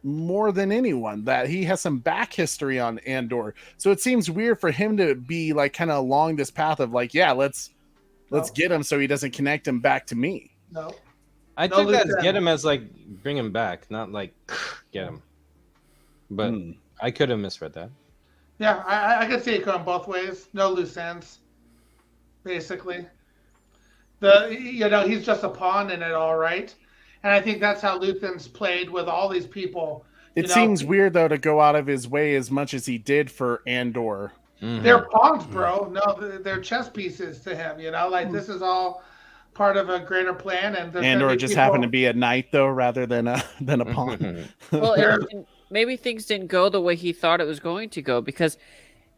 more than anyone, that he has some back history on Andor. So it seems weird for him to be like kind of along this path of like, yeah, let's get him so he doesn't connect him back to me. No. I took that as get him as like bring him back, not like get him. But I could have misread that. Yeah, I could see it going both ways. No loose ends, basically. He's just a pawn in it all, right? And I think that's how Luthen's played with all these people. It seems weird, though, to go out of his way as much as he did for Andor. Mm-hmm. They're pawns, bro. No, they're chess pieces to him, you know? Like, this is all part of a greater plan. And Andor just happened to be a knight, though, rather than a pawn. Well, maybe things didn't go the way he thought it was going to go, because,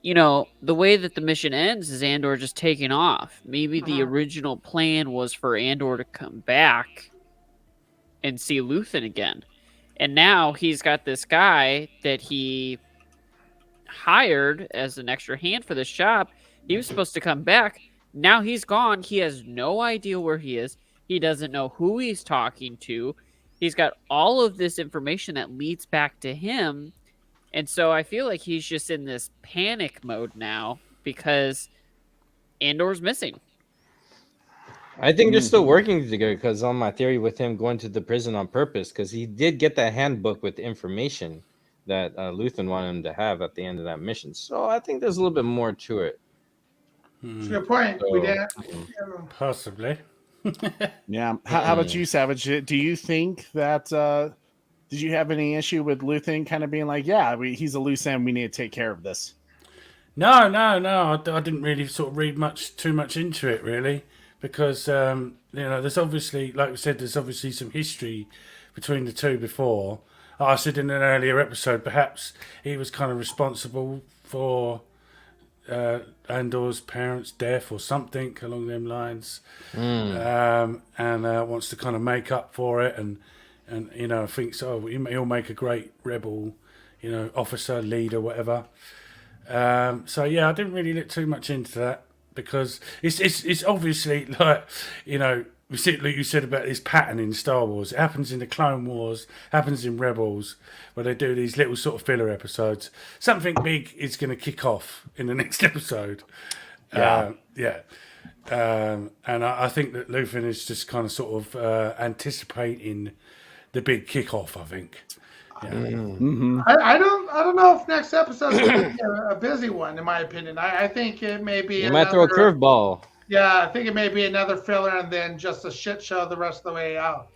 you know, the way that the mission ends is Andor just taking off. Maybe the original plan was for Andor to come back and see Luthen again. And now he's got this guy that he hired as an extra hand for this job. He was supposed to come back. Now he's gone. He has no idea where he is. He doesn't know who he's talking to. He's got all of this information that leads back to him. And so I feel like he's just in this panic mode now because Andor's missing. I think they're still working together, because on my theory with him going to the prison on purpose, because he did get that handbook with information that Luthen wanted him to have at the end of that mission. So I think there's a little bit more to it. That's a good point. So, possibly. Yeah. How about you, Savage? Do you think that did you have any issue with Luthen kind of being like, yeah, he's a loose end, we need to take care of this? No. I didn't really sort of read too much into it, really. Because, there's obviously, like we said, there's obviously some history between the two before. I said in an earlier episode, perhaps he was kind of responsible for Andor's parents' death or something along them lines. And wants to kind of make up for it and thinks, he'll make a great rebel, officer, leader, whatever. So, yeah, I didn't really look too much into that. Because it's obviously like, we see, like you said about this pattern in Star Wars. It happens in the Clone Wars, happens in Rebels, where they do these little sort of filler episodes. Something big is going to kick off in the next episode. And I think that Luthen is just kind of sort of anticipating the big kickoff, I think. Yeah. Mm-hmm. I don't know if next episode is going to be a busy one, in my opinion. I think it may be. You might throw a curveball. Yeah, I think it may be another filler and then just a shit show the rest of the way out.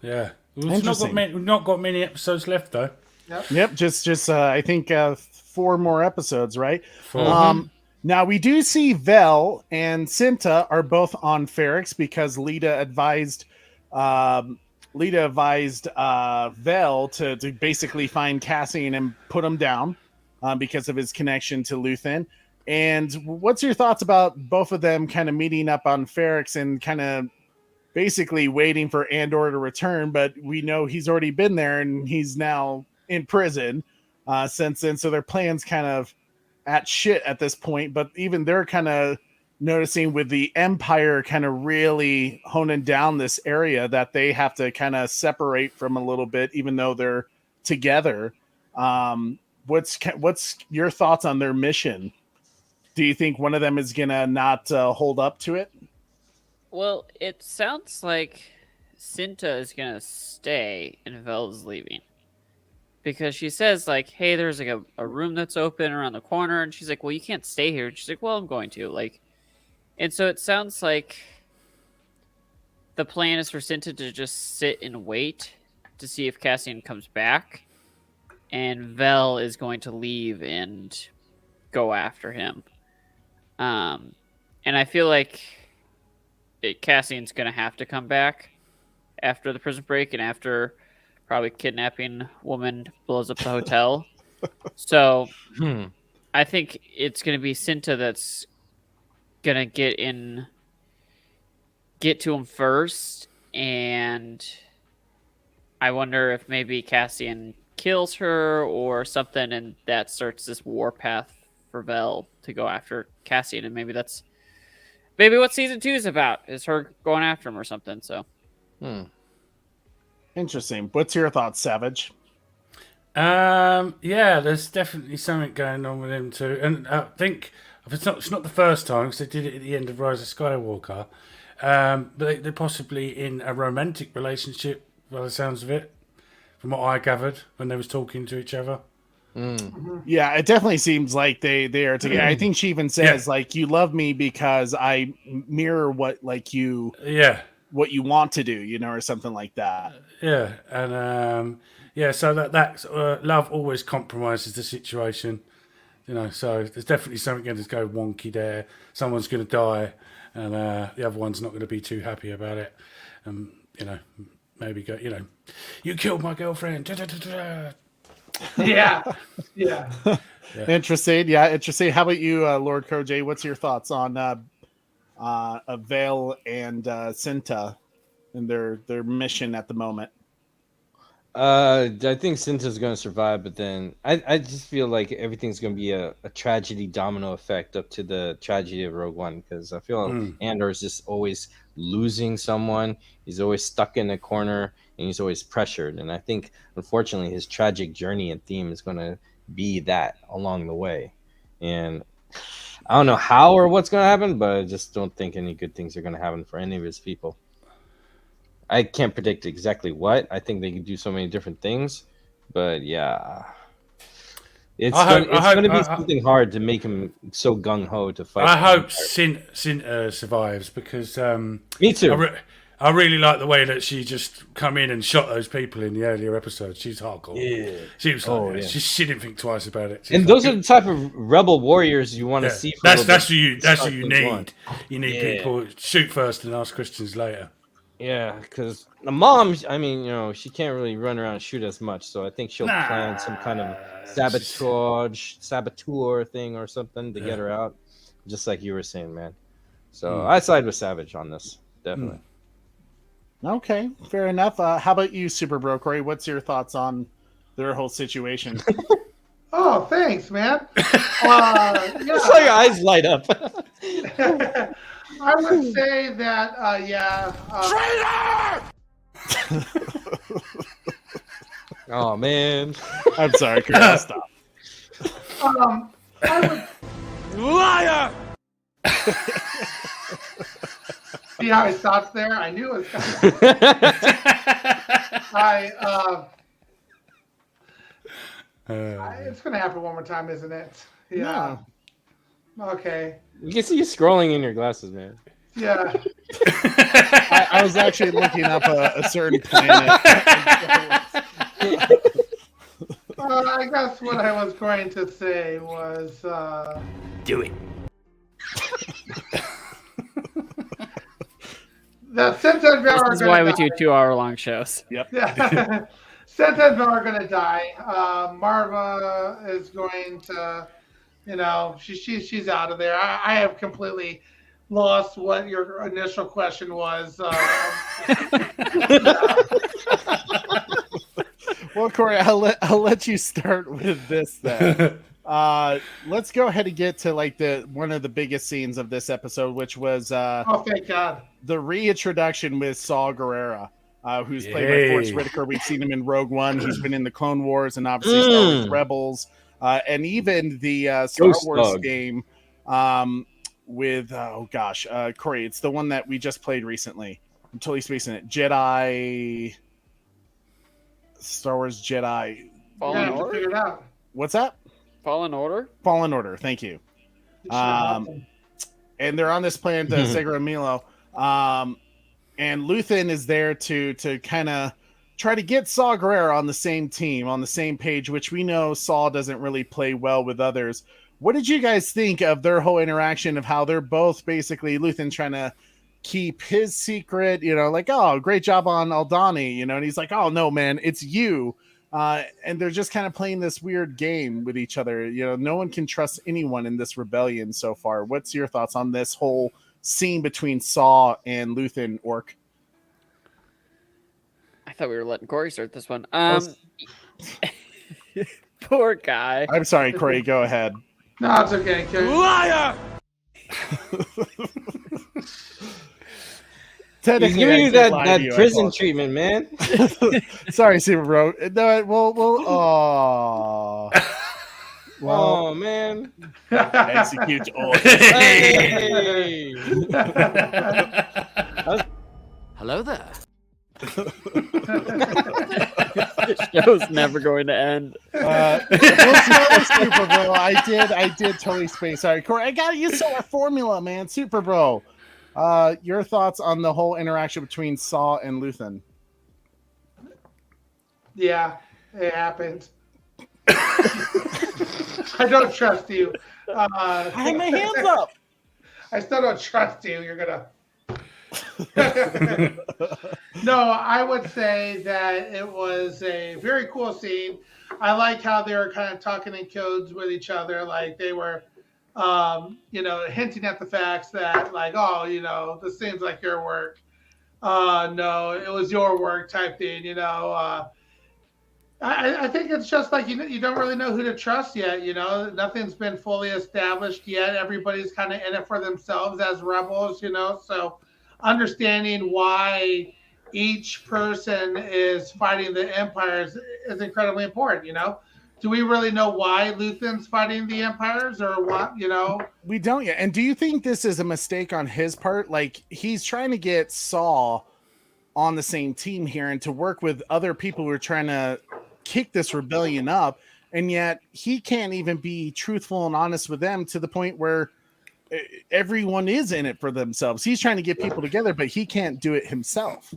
Yeah, we've not got many episodes left though. Yep. Just I think 4 more episodes, right? 4. Now we do see Vel and Cinta are both on Ferrix because Lita advised Vel to basically find Cassian and put him down because of his connection to Luthen. And what's your thoughts about both of them kind of meeting up on Ferrix and kind of basically waiting for Andor to return? But we know he's already been there and he's now in prison since then. So their plans kind of at shit at this point. But even they're kind of noticing with the Empire kind of really honing down this area that they have to kind of separate from a little bit, even though they're together. What's your thoughts on their mission? Do you think one of them is gonna not hold up to it? Well, it sounds like Cinta is gonna stay and Vel is leaving. Because she says, like, hey, there's like a room that's open around the corner, and she's like, well, you can't stay here. And she's like, well, I'm going to. Like, and so it sounds like the plan is for Cinta to just sit and wait to see if Cassian comes back. And Vel is going to leave and go after him. And I feel like Cassian's going to have to come back after the prison break and after probably kidnapping woman blows up the hotel. So I think it's going to be Cinta that's going to get to him first. And I wonder if maybe Cassian kills her or something, and that starts this war path for Vel to go after Cassian. And maybe that's what season 2 is about, is her going after him or something. So Interesting. What's your thoughts, Savage? Yeah, there's definitely something going on with him too, and I think it's not the first time because they did it at the end of Rise of Skywalker. But they're possibly in a romantic relationship, by the sounds of it, from what I gathered when they was talking to each other. Yeah, it definitely seems like they are together. I think she even says like, "You love me because I mirror what you want to do," or something like that. Yeah, and so that love always compromises the situation, So there's definitely something going to go wonky there. Someone's going to die, and the other one's not going to be too happy about it. Maybe go, you killed my girlfriend. Yeah. Interesting. Yeah, interesting. How about you, Lord Koj? What's your thoughts on Vale and Cinta and their mission at the moment? I think Cinta's going to survive, but then I just feel like everything's going to be a tragedy domino effect up to the tragedy of Rogue One, because I feel Andor is just always losing someone. He's always stuck in a corner, and he's always pressured. And I think, unfortunately, his tragic journey and theme is going to be that along the way. And I don't know how or what's going to happen, but I just don't think any good things are going to happen for any of his people. I can't predict exactly what. I think they can do so many different things, but yeah, it's going to be something hard to make him so gung ho to fight. I hope Cinta survives, because me too. I really like the way that she just come in and shot those people in the earlier episodes. She's hardcore. Yeah, she was like, she didn't think twice about it. And those are the type of rebel warriors you want to see. That's who you need. You need people shoot first and ask questions later. Yeah, because the mom, she can't really run around and shoot as much, so I think she'll plan some kind of saboteur thing or something to get her out, just like you were saying, man. So I side with Savage on this, definitely. Okay, fair enough. How about you, Super Bro Corey? What's your thoughts on their whole situation? Oh, thanks, man. I saw your eyes light up. I would say that, Traitor! Oh, man. I'm sorry, Chris. Stop. I would... Liar! See how he stops there? I knew it was coming. It's going to happen one more time, isn't it? Yeah. No. Okay. You can see you scrolling in your glasses, man. Yeah. I was actually looking up a certain planet. I guess what I was going to say was... Do it. The Sentai and Val are This is gonna why we die. do 2-hour-long shows. Yep. Yeah. Sentai and Val are going to die. Marva is going to, she's out of there. I have completely lost what your initial question was. Well, Corey, I'll let you start with this then. Let's go ahead and get to like one of the biggest scenes of this episode, which was oh, thank God, the reintroduction with Saw Gerrera, who's played by Forrest Whitaker. We've seen him in Rogue One. He's been in the Clone Wars and obviously Star Wars Rebels, and even the Star Ghost Wars Dog. game with Corey, it's the one that we just played recently. I'm totally spacing it. Star Wars Jedi. you Fallen have to Order? figure it out. What's that? Fallen Order? Fallen Order. Thank you. And they're on this planet, Segura Milo. And Luthen is there to kind of try to get Saw Gerrera on the same team, on the same page, which we know Saw doesn't really play well with others. What did you guys think of their whole interaction of how they're both basically Luthen trying to keep his secret, like, oh, great job on Aldani, and he's like, oh, no, man, it's you. And they're just kind of playing this weird game with each other. No one can trust anyone in this rebellion so far. What's your thoughts on this whole scene between Saw and Luthen, Orc? I thought we were letting Corey start this one. Poor guy. I'm sorry, Corey, go ahead. No, it's okay. Liar! He's giving you that prison treatment, man. Sorry, Super Bro. No, well, oh man. Execute all. Hey. Hello there. This show's never going to end. We'll see, Super Bro. I did totally space. Sorry, Corey. I gotta use our formula, man. Super Bro. Your thoughts on the whole interaction between Saw and Luthen? Yeah, it happened. I don't trust you. I have my hands up. I still don't trust you. You're gonna. No, I would say that it was a very cool scene. I like how they were kind of talking in codes with each other, like they were, hinting at the facts that, like, oh, this seems like your work. No, it was your work type thing. I think it's just like you don't really know who to trust yet. Nothing's been fully established yet. Everybody's kind of in it for themselves as rebels. So understanding why each person is fighting the empires is incredibly important. Do we really know why Luthen's fighting the empires or what? We don't yet. And do you think this is a mistake on his part? Like, he's trying to get Saw on the same team here and to work with other people who are trying to kick this rebellion up, and yet he can't even be truthful and honest with them to the point where everyone is in it for themselves. He's trying to get people together, but he can't do it himself.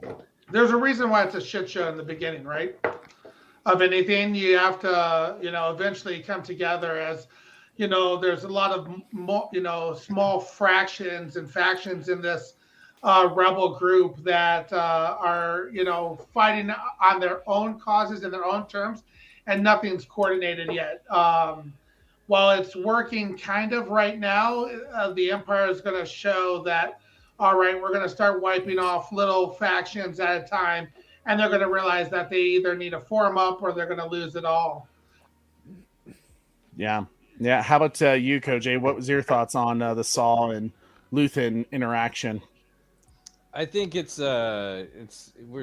There's a reason why it's a shit show in the beginning, right? Of anything, you have to, eventually come together as, there's a lot of, small fractions and factions in this rebel group that are, fighting on their own causes in their own terms, and nothing's coordinated yet. While it's working kind of right now, the Empire is going to show that, all right, we're going to start wiping off little factions at a time, and they're going to realize that they either need to form up or they're going to lose it all. Yeah. How about you, Koj? What was your thoughts on the Saw and Luthen interaction? I think we're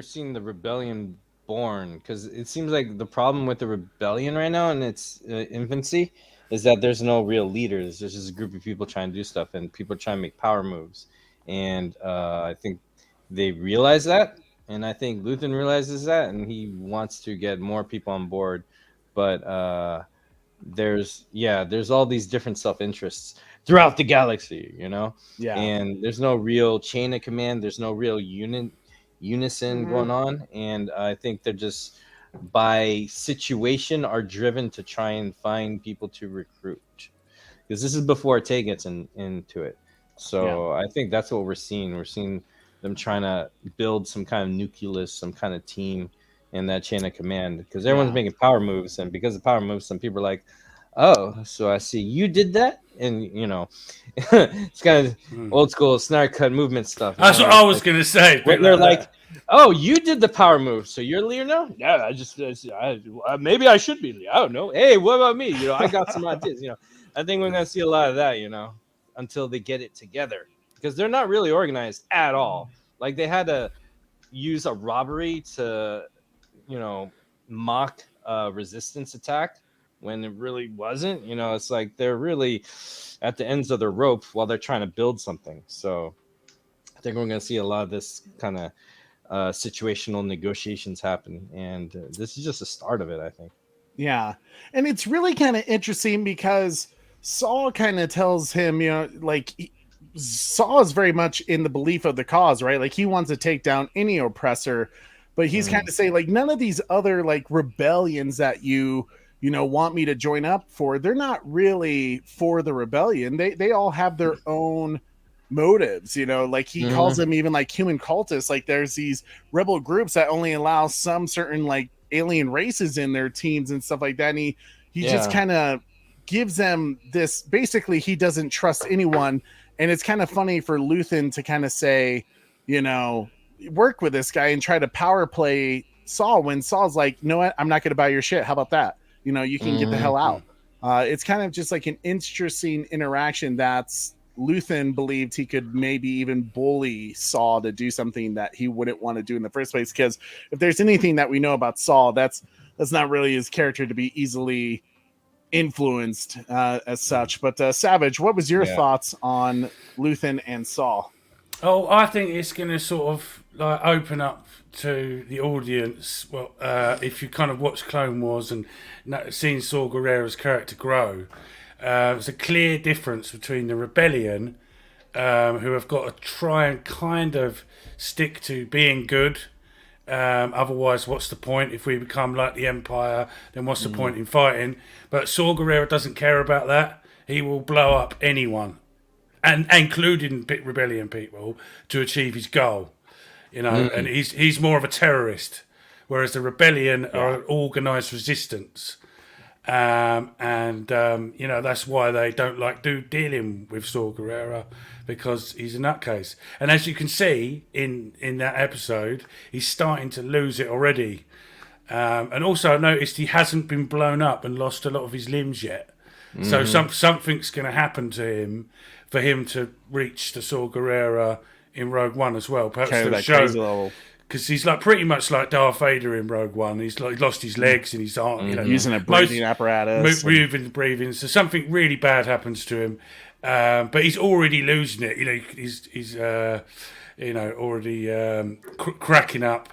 seeing the rebellion born, because it seems like the problem with the rebellion right now in its infancy is that there's no real leaders. There's just a group of people trying to do stuff, and people trying to make power moves. And I think they realize that, and I think Luthen realizes that, and he wants to get more people on board. But there's all these different self-interests throughout the galaxy, Yeah. And there's no real chain of command. There's no real unison going on. And I think they're just, by situation, are driven to try and find people to recruit. because this is before Tay gets into it. So I think that's what we're seeing. We're seeing them trying to build some kind of nucleus, some kind of team in that chain of command, because everyone's making power moves, and because of power moves, some people are like, "Oh, so I see you did that," and it's kind of old school snark cut movement stuff. That's what I was gonna say. When they're like, "Oh, you did the power move, so you're leader now?" Yeah, maybe I should be leader. I don't know. Hey, what about me? I got some ideas. I think we're gonna see a lot of that. Until they get it together, because they're not really organized at all. Like they had to use a robbery to, mock a resistance attack when it really wasn't. It's like they're really at the ends of their rope while they're trying to build something. So I think we're going to see a lot of this kind of situational negotiations happen, and this is just the start of it, I think. Yeah, and it's really kind of interesting because Saul kind of tells him, Saul is very much in the belief of the cause, right? Like he wants to take down any oppressor, but he's kind of saying like none of these other like rebellions that you want me to join up for, they're not really for the rebellion. They all have their own motives, like he calls them even like human cultists. Like there's these rebel groups that only allow some certain like alien races in their teams and stuff like that. And he just kind of gives them this, basically he doesn't trust anyone. And it's kind of funny for Luthen to kind of say, work with this guy and try to power play Saul when Saul's like, you know what, I'm not going to buy your shit. How about that? You can get the hell out. It's kind of just like an interesting interaction that's Luthen believed he could maybe even bully Saul to do something that he wouldn't want to do in the first place. Because if there's anything that we know about Saul, that's not really his character to be easily influenced as such. But Savage, what was your thoughts on Luthen and Saul? Oh, I think it's going to sort of like open up to the audience. Well, if you kind of watch Clone Wars and seen Saw Gerrera's character grow, there's a clear difference between the rebellion, who have got to try and kind of stick to being good. Otherwise, what's the point? If we become like the Empire, then what's the point in fighting? But Saw Gerrera doesn't care about that. He will blow up anyone, and including rebellion people, to achieve his goal. And he's more of a terrorist, whereas the rebellion are an organised resistance. That's why they don't like dealing with Saw Gerrera, because he's a nutcase. And as you can see in that episode, he's starting to lose it already. And also I noticed he hasn't been blown up and lost a lot of his limbs yet. So something's going to happen to him for him to reach the Saw Gerrera in Rogue One as well. Perhaps the show, because he's like pretty much like Darth Vader in Rogue One. He's like lost his legs and he's using a breathing apparatus, breathing. So something really bad happens to him, but he's already losing it. He's already cracking up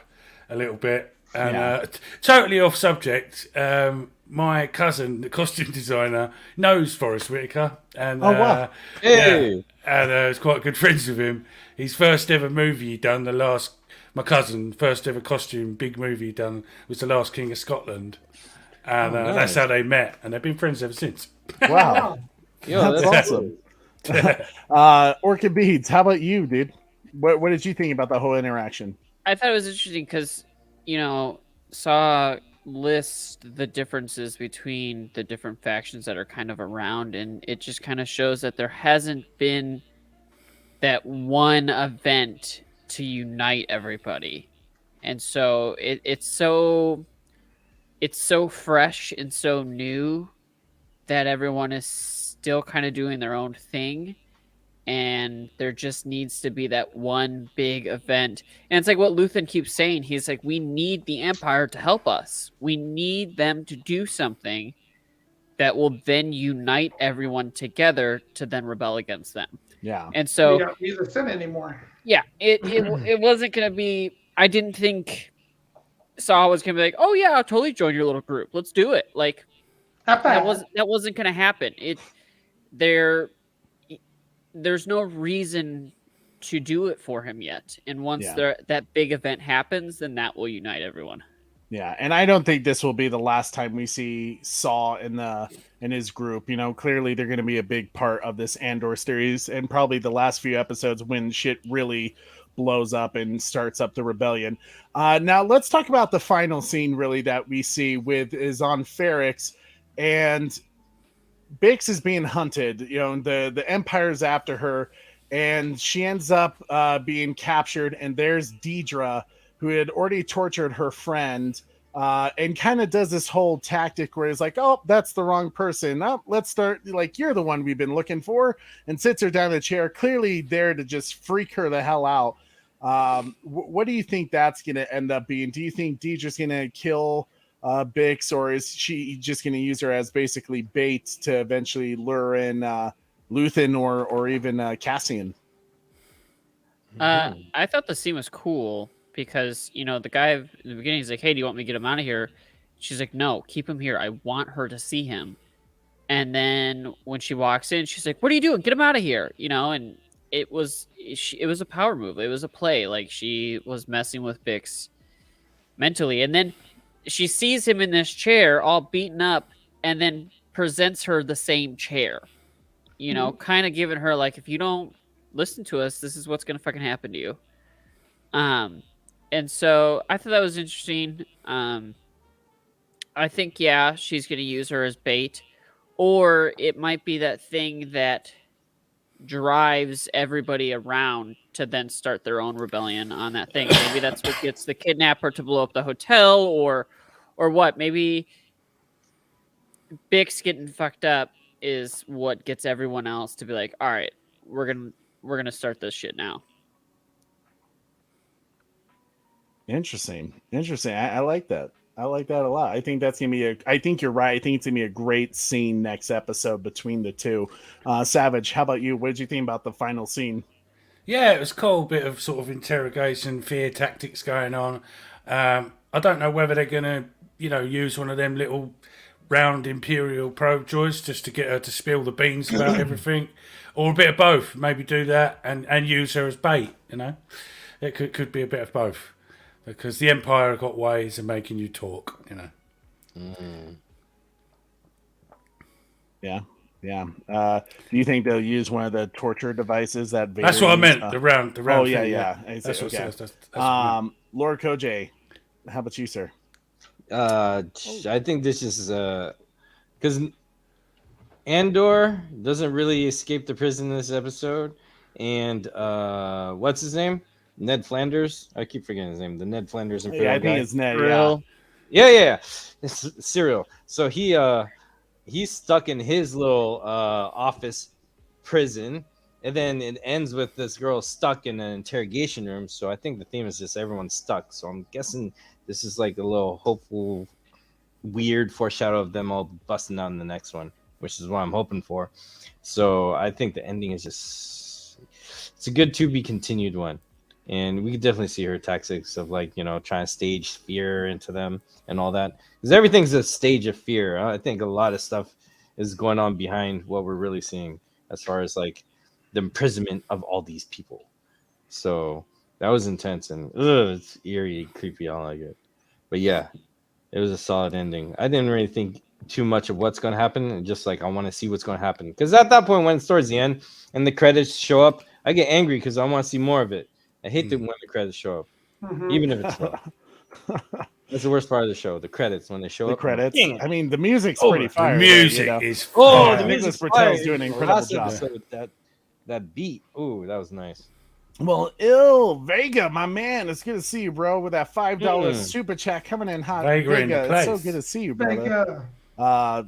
a little bit. And totally off subject. My cousin, the costume designer, knows Forrest Whitaker, and is quite good friends with him. His first ever movie he done, my cousin, first ever costume big movie he done was The Last King of Scotland, and that's how they met, and they've been friends ever since. Wow, that's awesome. Orchid Beads, how about you, dude? What did you think about the whole interaction? I thought it was interesting because Saw list the differences between the different factions that are kind of around, and it just kind of shows that there hasn't been that one event to unite everybody. And so it's so fresh and so new that everyone is still kind of doing their own thing, and there just needs to be that one big event. And it's like what Luthen keeps saying. He's like, we need the Empire to help us. We need them to do something that will then unite everyone together to then rebel against them. Yeah. And so we don't need the sin anymore. Yeah, it wasn't going to be, I didn't think Saw was going to be like, oh yeah, I'll totally join your little group. Let's do it. Like that wasn't going to happen. There's no reason to do it for him yet. And once that big event happens, then that will unite everyone. Yeah, and I don't think this will be the last time we see Saw in his group. You know, clearly they're going to be a big part of this Andor series, and probably the last few episodes when shit really blows up and starts up the rebellion. Now let's talk about the final scene, really, that we see with is on Ferrix, and Bix is being hunted. You know, the Empire's after her, and she ends up being captured. And there's Deidre, who had already tortured her friend, and kind of does this whole tactic where he's like, "Oh, that's the wrong person. Oh, let's start like you're the one we've been looking for," and sits her down in the chair, clearly there to just freak her the hell out. What do you think that's going to end up being? Do you think Deidre's going to kill Bix, or is she just going to use her as basically bait to eventually lure in Luthen or even Cassian? I thought the scene was cool because, you know, the guy in the beginning is like, "Hey, do you want me to get him out of here?" She's like, "No, keep him here. I want her to see him." And then when she walks in, she's like, "What are you doing? Get him out of here!" You know, and it was a power move. It was a play. Like, she was messing with Bix mentally, and then she sees him in this chair, all beaten up, and then presents her the same chair. You know, kind of giving her like, if you don't listen to us, this is what's gonna fucking happen to you. And so I thought that was interesting. I think, yeah, she's gonna use her as bait, or it might be that thing that drives everybody around to then start their own rebellion on that thing. Maybe that's what gets the kidnapper to blow up the hotel, or what? Maybe Bix getting fucked up is what gets everyone else to be like, "All right, we're gonna start this shit now." Interesting. I like that. I like that a lot. I think that's gonna be I think you're right. I think it's gonna be a great scene next episode between the two. Savage, how about you? What did you think about the final scene? Yeah, it was cool. Bit of sort of interrogation, fear tactics going on. I don't know whether they're going to, use one of them little round Imperial probe droids just to get her to spill the beans about everything, or a bit of both. Maybe do that and use her as bait. It could be a bit of both, because the Empire got ways of making you talk. Yeah. Do you think they'll use one of the torture devices that Vader That's what I used? meant. The round. Oh thing, yeah. That's what Okay. that's what Lord Koj, how about you, sir? I think this is because Andor doesn't really escape the prison in this episode, and what's his name? Ned Flanders. I keep forgetting his name. The Ned Flanders Imperial Yeah, I think guy. it's Ned. Real. Yeah. It's Cyril. So he's stuck in his little office prison, and then it ends with this girl stuck in an interrogation room. So I think the theme is just everyone's stuck. So I'm guessing this is like a little hopeful, weird foreshadow of them all busting out in the next one, which is what I'm hoping for. So I think the ending is it's a good to be continued one. And we could definitely see her tactics of trying to stage fear into them and all that. Because everything's a stage of fear. I think a lot of stuff is going on behind what we're really seeing as far as like the imprisonment of all these people. So that was intense and it's eerie, creepy. I like it. But yeah, it was a solid ending. I didn't really think too much of what's going to happen. And just like I want to see what's going to happen. Because at that point, when it's towards the end and the credits show up, I get angry because I want to see more of it. I hate when the credits show up, even if it's slow. That's the worst part of the show. The credits when they show up. The credits. Dang it. I mean, the music's pretty fire. The music there, is Oh, fire. the Nicholas music's Bertel's fire. doing an incredible Last job. episode, that beat. Ooh, that was nice. Well, Vega, my man, it's good to see you, bro. With that $5 super chat coming in hot. Vega in the it's so place. good to see you, brother. Vega. My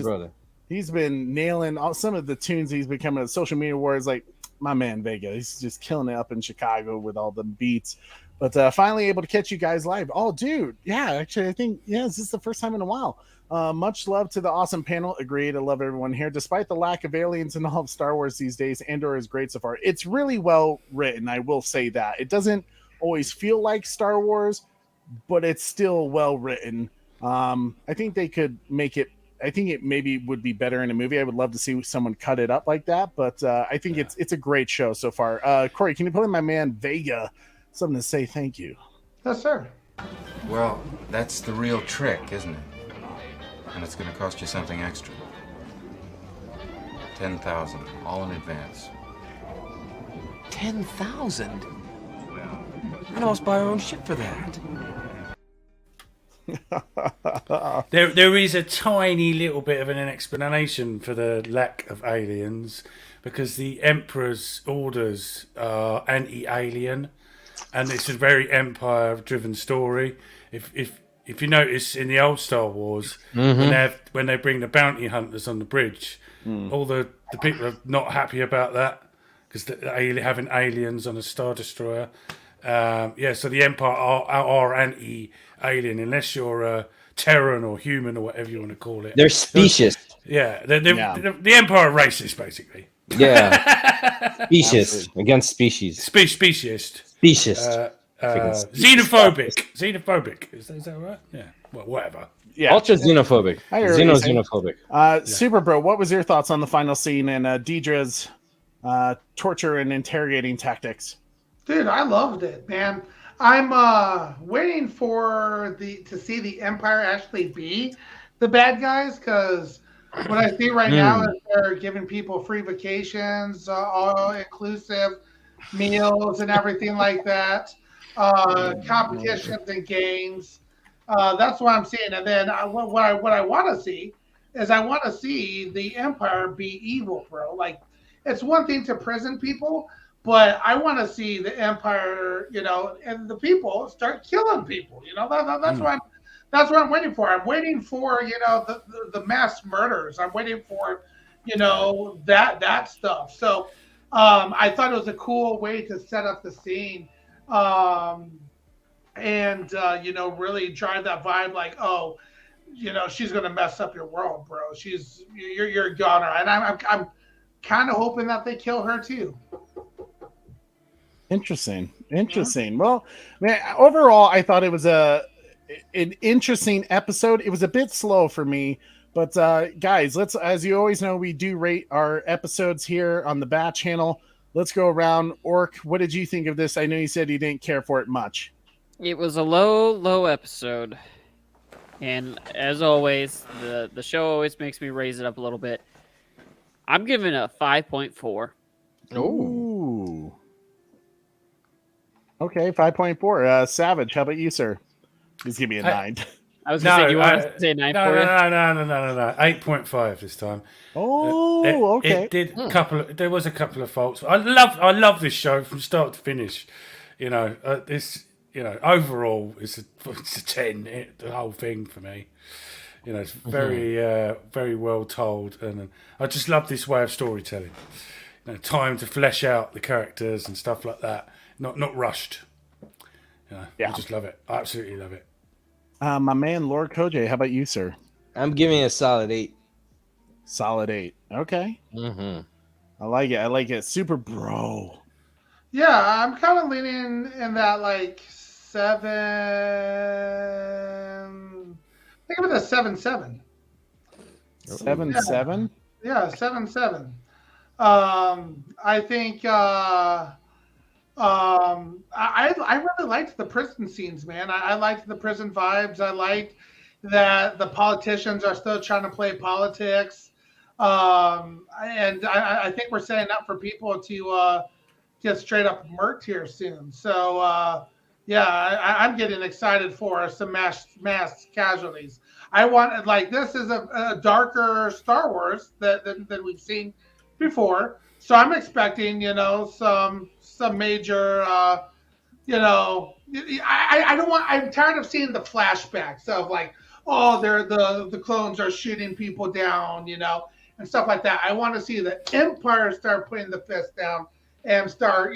brother. He's been nailing some of the tunes he's been coming to social media wars. Like my man Vega, he's just killing it up in Chicago with all the beats. But finally able to catch you guys live. Oh, dude, yeah, actually, I think this is the first time in a while. Much love to the awesome panel. Agreed. I love everyone here. Despite the lack of aliens in all of Star Wars these days, Andor is great so far. It's really well written. I will say that it doesn't always feel like Star Wars, but it's still well written. I think they could make it. I think it maybe would be better in a movie. I would love to see someone cut it up like that, but I think it's a great show so far. Corey, can you put in my man Vega something to say thank you? Yes, sir. Well, that's the real trick, isn't it? And it's going to cost you something extra. 10,000, all in advance. 10,000? We can almost buy our own ship for that. There is a tiny little bit of an explanation for the lack of aliens, because the Emperor's orders are anti-alien, and it's a very Empire-driven story. If you notice in the old Star Wars, when they bring the bounty hunters on the bridge, all the people are not happy about that because having aliens on a Star Destroyer. So the Empire are anti-alien unless you're a Terran or human or whatever you want to call it. They're specious. The Empire are racist, basically. Yeah, specious against species. Speciest. Xenophobic. Is that right? Yeah. Well, whatever. Yeah. Ultra xenophobic. Xenophobic. Super Bro, what was your thoughts on the final scene and Deidre's torture and interrogating tactics? Dude, I loved it, man. I'm waiting to see the Empire actually be the bad guys, because what I see right now is they're giving people free vacations, all inclusive meals and everything like that, competitions and games. That's what I'm seeing. And then what I want to see is I want to see the Empire be evil, bro. Like, it's one thing to prison people, but I want to see the Empire, and the people start killing people. That's what I'm waiting for. I'm waiting for, the mass murders. I'm waiting for, that stuff. So I thought it was a cool way to set up the scene, and really drive that vibe. Like, oh, she's gonna mess up your world, bro. You're a goner, and I'm kind of hoping that they kill her too. Interesting. Well, man, overall, I thought it was an interesting episode. It was a bit slow for me, but guys, let's, as you always know, we do rate our episodes here on the Bat channel. Let's go around. Orc, what did you think of this? I know you said you didn't care for it much. It was a low episode, and as always, the show always makes me raise it up a little bit. I'm giving it a 5.4. Ooh. Okay, 5.4. Savage, how about you, sir? Please give me a 9. I was going to say, do you want to say 9 for you? No. 8.5 this time. Oh, okay. It did there was a couple of faults. I love this show from start to finish. Overall, it's a 10. The whole thing for me. It's very very well told, and I just love this way of storytelling. Time to flesh out the characters and stuff like that. Not rushed. I just love it. I absolutely love it. My man, Lord Koj, how about you, sir? I'm giving it a solid 8. Solid 8. Okay. Mm-hmm. I like it. Super Bro. Yeah, I'm kind of leaning in that like 7. Think of it as 7-7. 7-7? Yeah, 7-7. I think I really liked the prison scenes, man. I liked the prison vibes. I liked that the politicians are still trying to play politics. And I think we're setting up for people to get straight up murked here soon. So I'm getting excited for some mass casualties. I want, like, this is a darker Star Wars than we've seen before. So I'm expecting, some major, I don't want. I'm tired of seeing the flashbacks of like, oh, the clones are shooting people down, and stuff like that. I want to see the Empire start putting the fist down and start,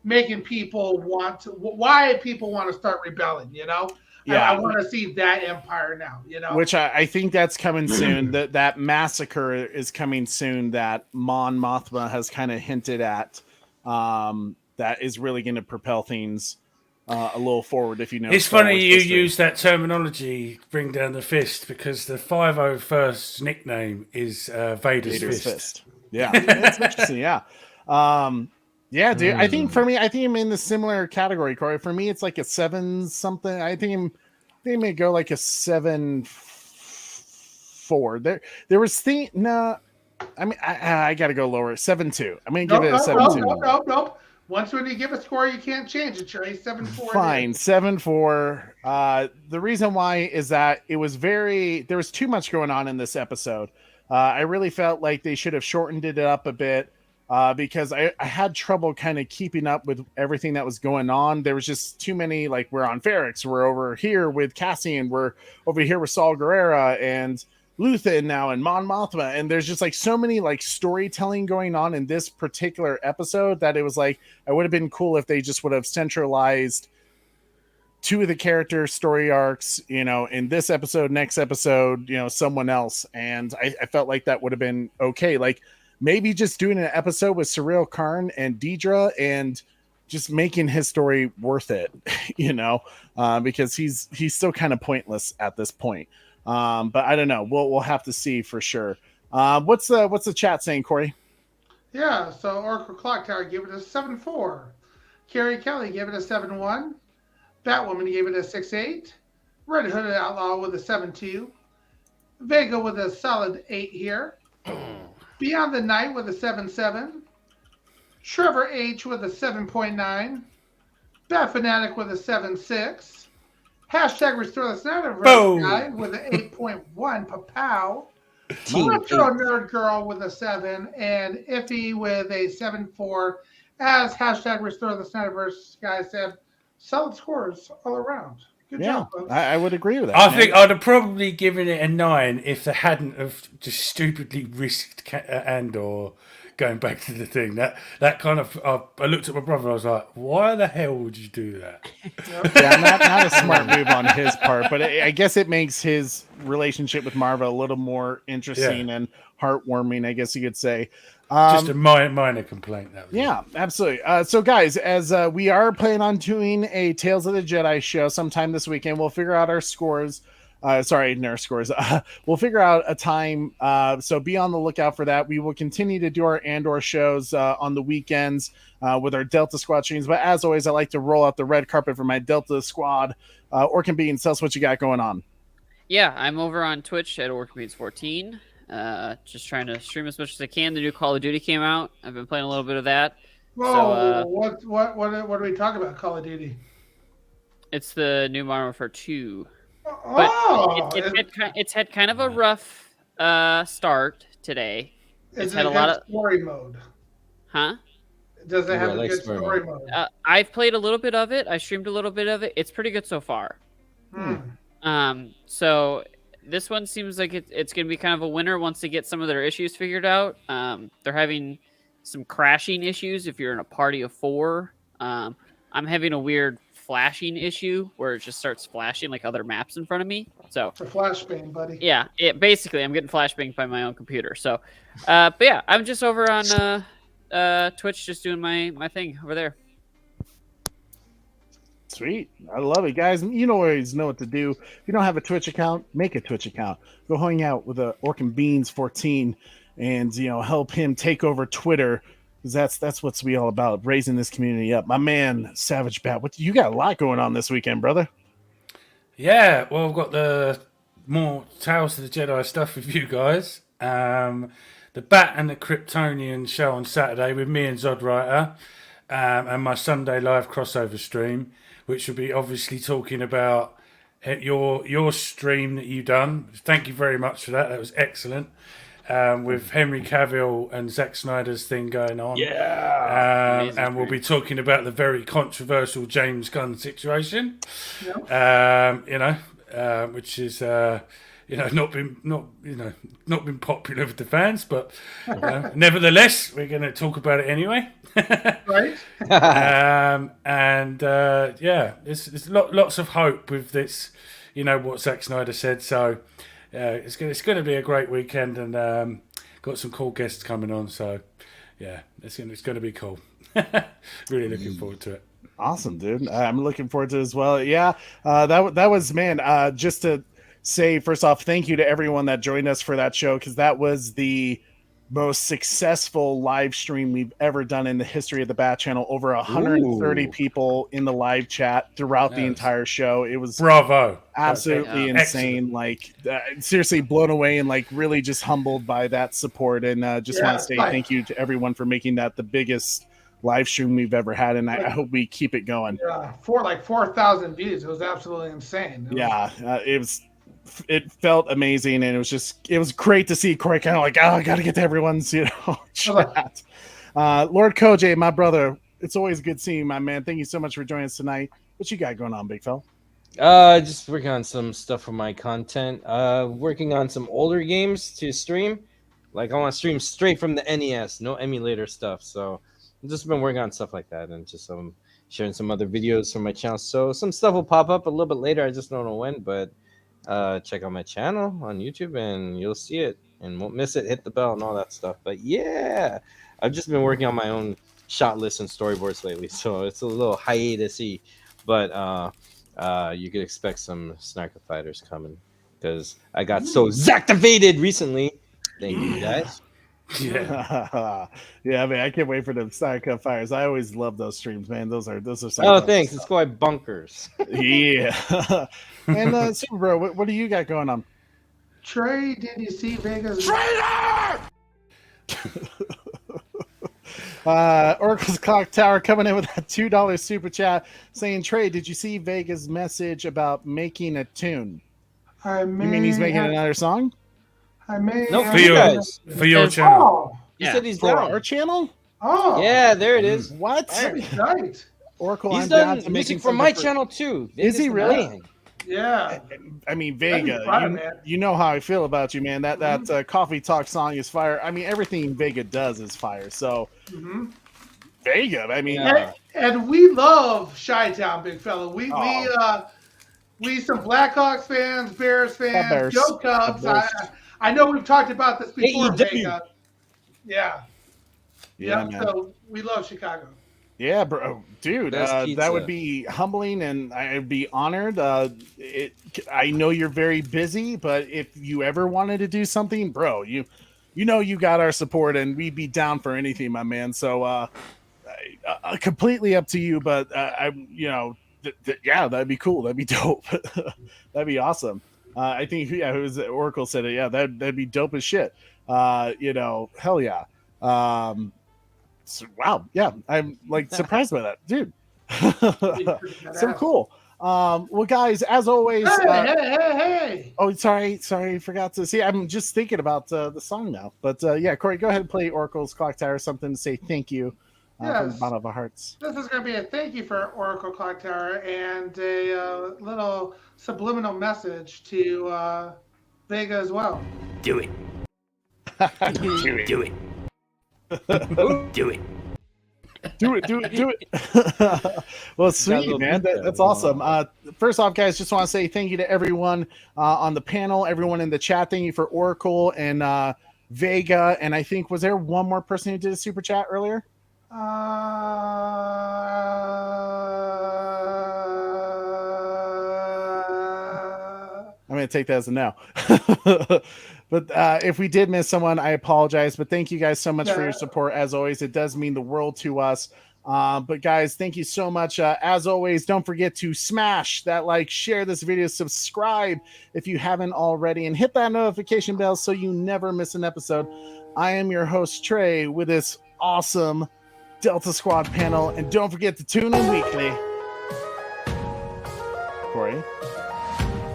making people why people want to start rebelling, Yeah, I want to see that Empire now, Which I think that's coming soon. that massacre is coming soon. That Mon Mothma has kind of hinted at. That is really going to propel things a little forward. If you know, it's funny you use that terminology, bring down the fist, because the 501st nickname is Vader's fist. Yeah, it's interesting. Yeah. Yeah, dude. I think for me, I think I'm in the similar category, Corey. For me, it's like a 7 something. They may go like a 7.4. There was no. I mean, I got to go lower. 7.2. I'm gonna give it a 7.2. Nope. Once when you give a score, you can't change it, Trey. 7.4. Fine, 7.4. The reason why is that there was too much going on in this episode. I really felt like they should have shortened it up a bit. Because I had trouble kind of keeping up with everything that was going on. There was just too many, like, we're on Ferrix, we're over here with Cassian, we're over here with Saul Guerrera and Luthen now and Mon Mothma, and there's just like so many like storytelling going on in this particular episode that it was like, it would have been cool if they just would have centralized 2 of the character story arcs, in this episode, next episode, someone else. And I felt like that would have been okay. Like, maybe just doing an episode with Surreal Karn and Deidre and just making his story worth it, because he's still kind of pointless at this point. But I don't know. We'll have to see for sure. What's the chat saying, Corey? Yeah, so Oracle Clock Tower gave it a 7.4. Carrie Kelly gave it a 7.1. Batwoman gave it a 6.8. Red Hooded Outlaw with a 7.2. Vega with a solid 8 here. Beyond the Night with a 7.7. Trevor H with a 7.9. Bat Fanatic with a 7.6. Hashtag Restore the Snyderverse guy with an 8.1. Papow. Retro Nerd Girl with a 7. And Iffy with a 7.4. As hashtag Restore the Snyderverse guy said, solid scores all around. Good job, folks. I would agree with that. I think I'd have probably given it a 9 if they hadn't have just stupidly risked Andor going back to the thing. That kind of, I looked at my brother and I was like, why the hell would you do that? Yeah, not a smart move on his part, but I guess it makes his relationship with Marva a little more interesting and heartwarming, I guess you could say. Just a minor complaint. That was absolutely. So guys, as we are planning on doing a Tales of the Jedi show sometime this weekend, we'll figure out our scores. We'll figure out a time. So be on the lookout for that. We will continue to do our Andor shows on the weekends with our Delta Squad streams. But as always, I like to roll out the red carpet for my Delta Squad. Orkin Beans, tell us what you got going on. Yeah, I'm over on Twitch at OrkinBeans14. Just trying to stream as much as I can. The new Call of Duty came out. I've been playing a little bit of that. Whoa, what are we talking about? Call of Duty? It's the new Modern Warfare 2. Oh, it's had kind of a rough start today. It's had a lot of story mode. Huh? Does it have a good story mode? I've played a little bit of it. I streamed a little bit of it. It's pretty good so far. So this one seems like it's going to be kind of a winner once they get some of their issues figured out. They're having some crashing issues if you're in a party of 4. I'm having a weird flashing issue where it just starts flashing like other maps in front of me. So it's a flashbang, buddy. Yeah, basically I'm getting flashbanged by my own computer. So, but yeah, I'm just over on Twitch, just doing my thing over there. Sweet. I love it, guys. You always know what to do. If you don't have a Twitch account, make a Twitch account. Go hang out with Orkin Beans 14 and help him take over Twitter, because that's what's we all about, raising this community up. My man Savage Bat, you got a lot going on this weekend, brother. Yeah, well, I've got the more Tales of the Jedi stuff with you guys. The Bat and the Kryptonian show on Saturday with me and Zodwriter, and my Sunday live crossover stream, which will be obviously talking about your stream that you've done. Thank you very much for that. That was excellent. With Henry Cavill and Zack Snyder's thing going on. Yeah. And we'll be talking about the very controversial James Gunn situation. Yep. Which is not been popular with the fans, but nevertheless, we're going to talk about it anyway. Right. There's lots of hope with this. What Zack Snyder said. So it's going to be a great weekend, and got some cool guests coming on. So yeah, it's going to be cool. Really looking forward to it. Awesome, dude. I'm looking forward to it as well. Yeah, that was, man. Just to say, first off, thank you to everyone that joined us for that show, because that was the most successful live stream we've ever done in the history of the Bat Channel. Over 130 people in the live chat throughout the entire show. It was bravo, absolutely insane. Like seriously blown away and like really just humbled by that support. And just want to say thank you to everyone for making that the biggest live stream we've ever had. And I hope we keep it going. Yeah, for like 4,000 views. It was absolutely insane. It felt amazing, and it was great to see Corey kind of like, I gotta get to everyone's chat. Lord Koj, my brother, it's always good seeing you, my man. Thank you so much for joining us tonight. What you got going on, big fella? Just working on some stuff for my content. Working on some older games to stream. Like I want to stream straight from the NES, no emulator stuff. So I've just been working on stuff like that, and just sharing some other videos from my channel. So some stuff will pop up a little bit later. I just don't know when, but check out my channel on YouTube and you'll see it and won't miss it. Hit the bell and all that stuff. But yeah, I've just been working on my own shot lists and storyboards lately, so it's a little hiatus-y. But you could expect some Snarker Fighters coming because I got so Zactivated recently. Thank you guys. Yeah, I mean, I can't wait for the Snarker Fighters. I always love those streams, man. Those are thanks. It's quite bunkers. Yeah. And Super Bro, what do you got going on? Trey, did you see Vegas? Traitor! Oracle's Clock Tower coming in with a $2 super chat saying, Trey, did you see Vega's message about making a tune? You mean he's making another song? I may. No, for you guys. For your channel. He said he's for down. our channel? Oh. Yeah, there it is. What? Right. Oracle, he's done music for my channel too. Is he really? Yeah. I mean, Vega, you know how I feel about you, man. That Coffee Talk song is fire. I mean, everything Vega does is fire. So, Vega, I mean. And we love Chi-Town, big fella. We some Blackhawks fans, Bears fans, Go Cubs. I know we've talked about this before, Vega. Yeah. So we love Chicago. Yeah, bro, dude, that would be humbling, and I'd be honored. I know you're very busy, but if you ever wanted to do something, bro, you got our support, and we'd be down for anything, my man. So, completely up to you, but that'd be cool. That'd be dope. That'd be awesome. I think it was Oracle said it. Yeah, that'd be dope as shit. Hell yeah. So, wow, yeah, I'm like surprised by that, dude. So cool. Well, guys, as always. Hey. Oh, sorry, forgot to see. I'm just thinking about the song now. But yeah, Corey, go ahead and play Oracle's Clock Tower. Something to say thank you from the bottom of our hearts. This is going to be a thank you for Oracle Clock Tower and a little subliminal message to Vega as well. Do it. Do it. Do it. Do it. Well, sweet, man. That's awesome. First off, guys, just want to say thank you to everyone on the panel, everyone in the chat. Thank you for Oracle and Vega. And I think, was there one more person who did a super chat earlier? I'm going to take that as a no. But if we did miss someone, I apologize. But thank you guys so much for your support. As always, it does mean the world to us. But guys, thank you so much. As always, don't forget to smash that like, share this video, subscribe if you haven't already, and hit that notification bell so you never miss an episode. I am your host, Trey, with this awesome Delta Squad panel. And don't forget to tune in weekly. Corey?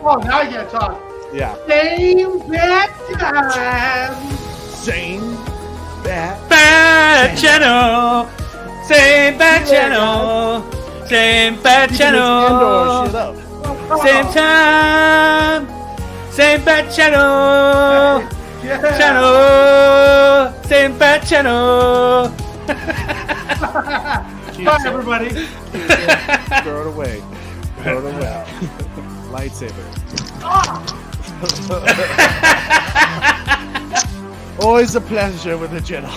Oh, now you gotta talk. Yeah. Same bad time. Same bad channel. Same bad channel. Same bad channel. Same time. Same bad channel. Channel. Same bad channel. Bye, everybody. Throw it away. Lightsaber. Always a pleasure with the Jedi.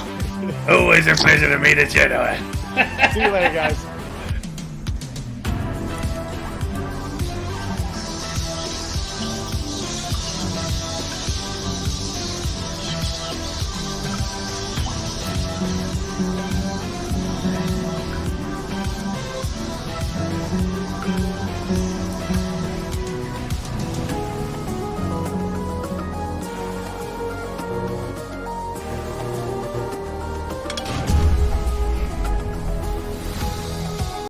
Always a pleasure to meet a Jedi. See you later, guys.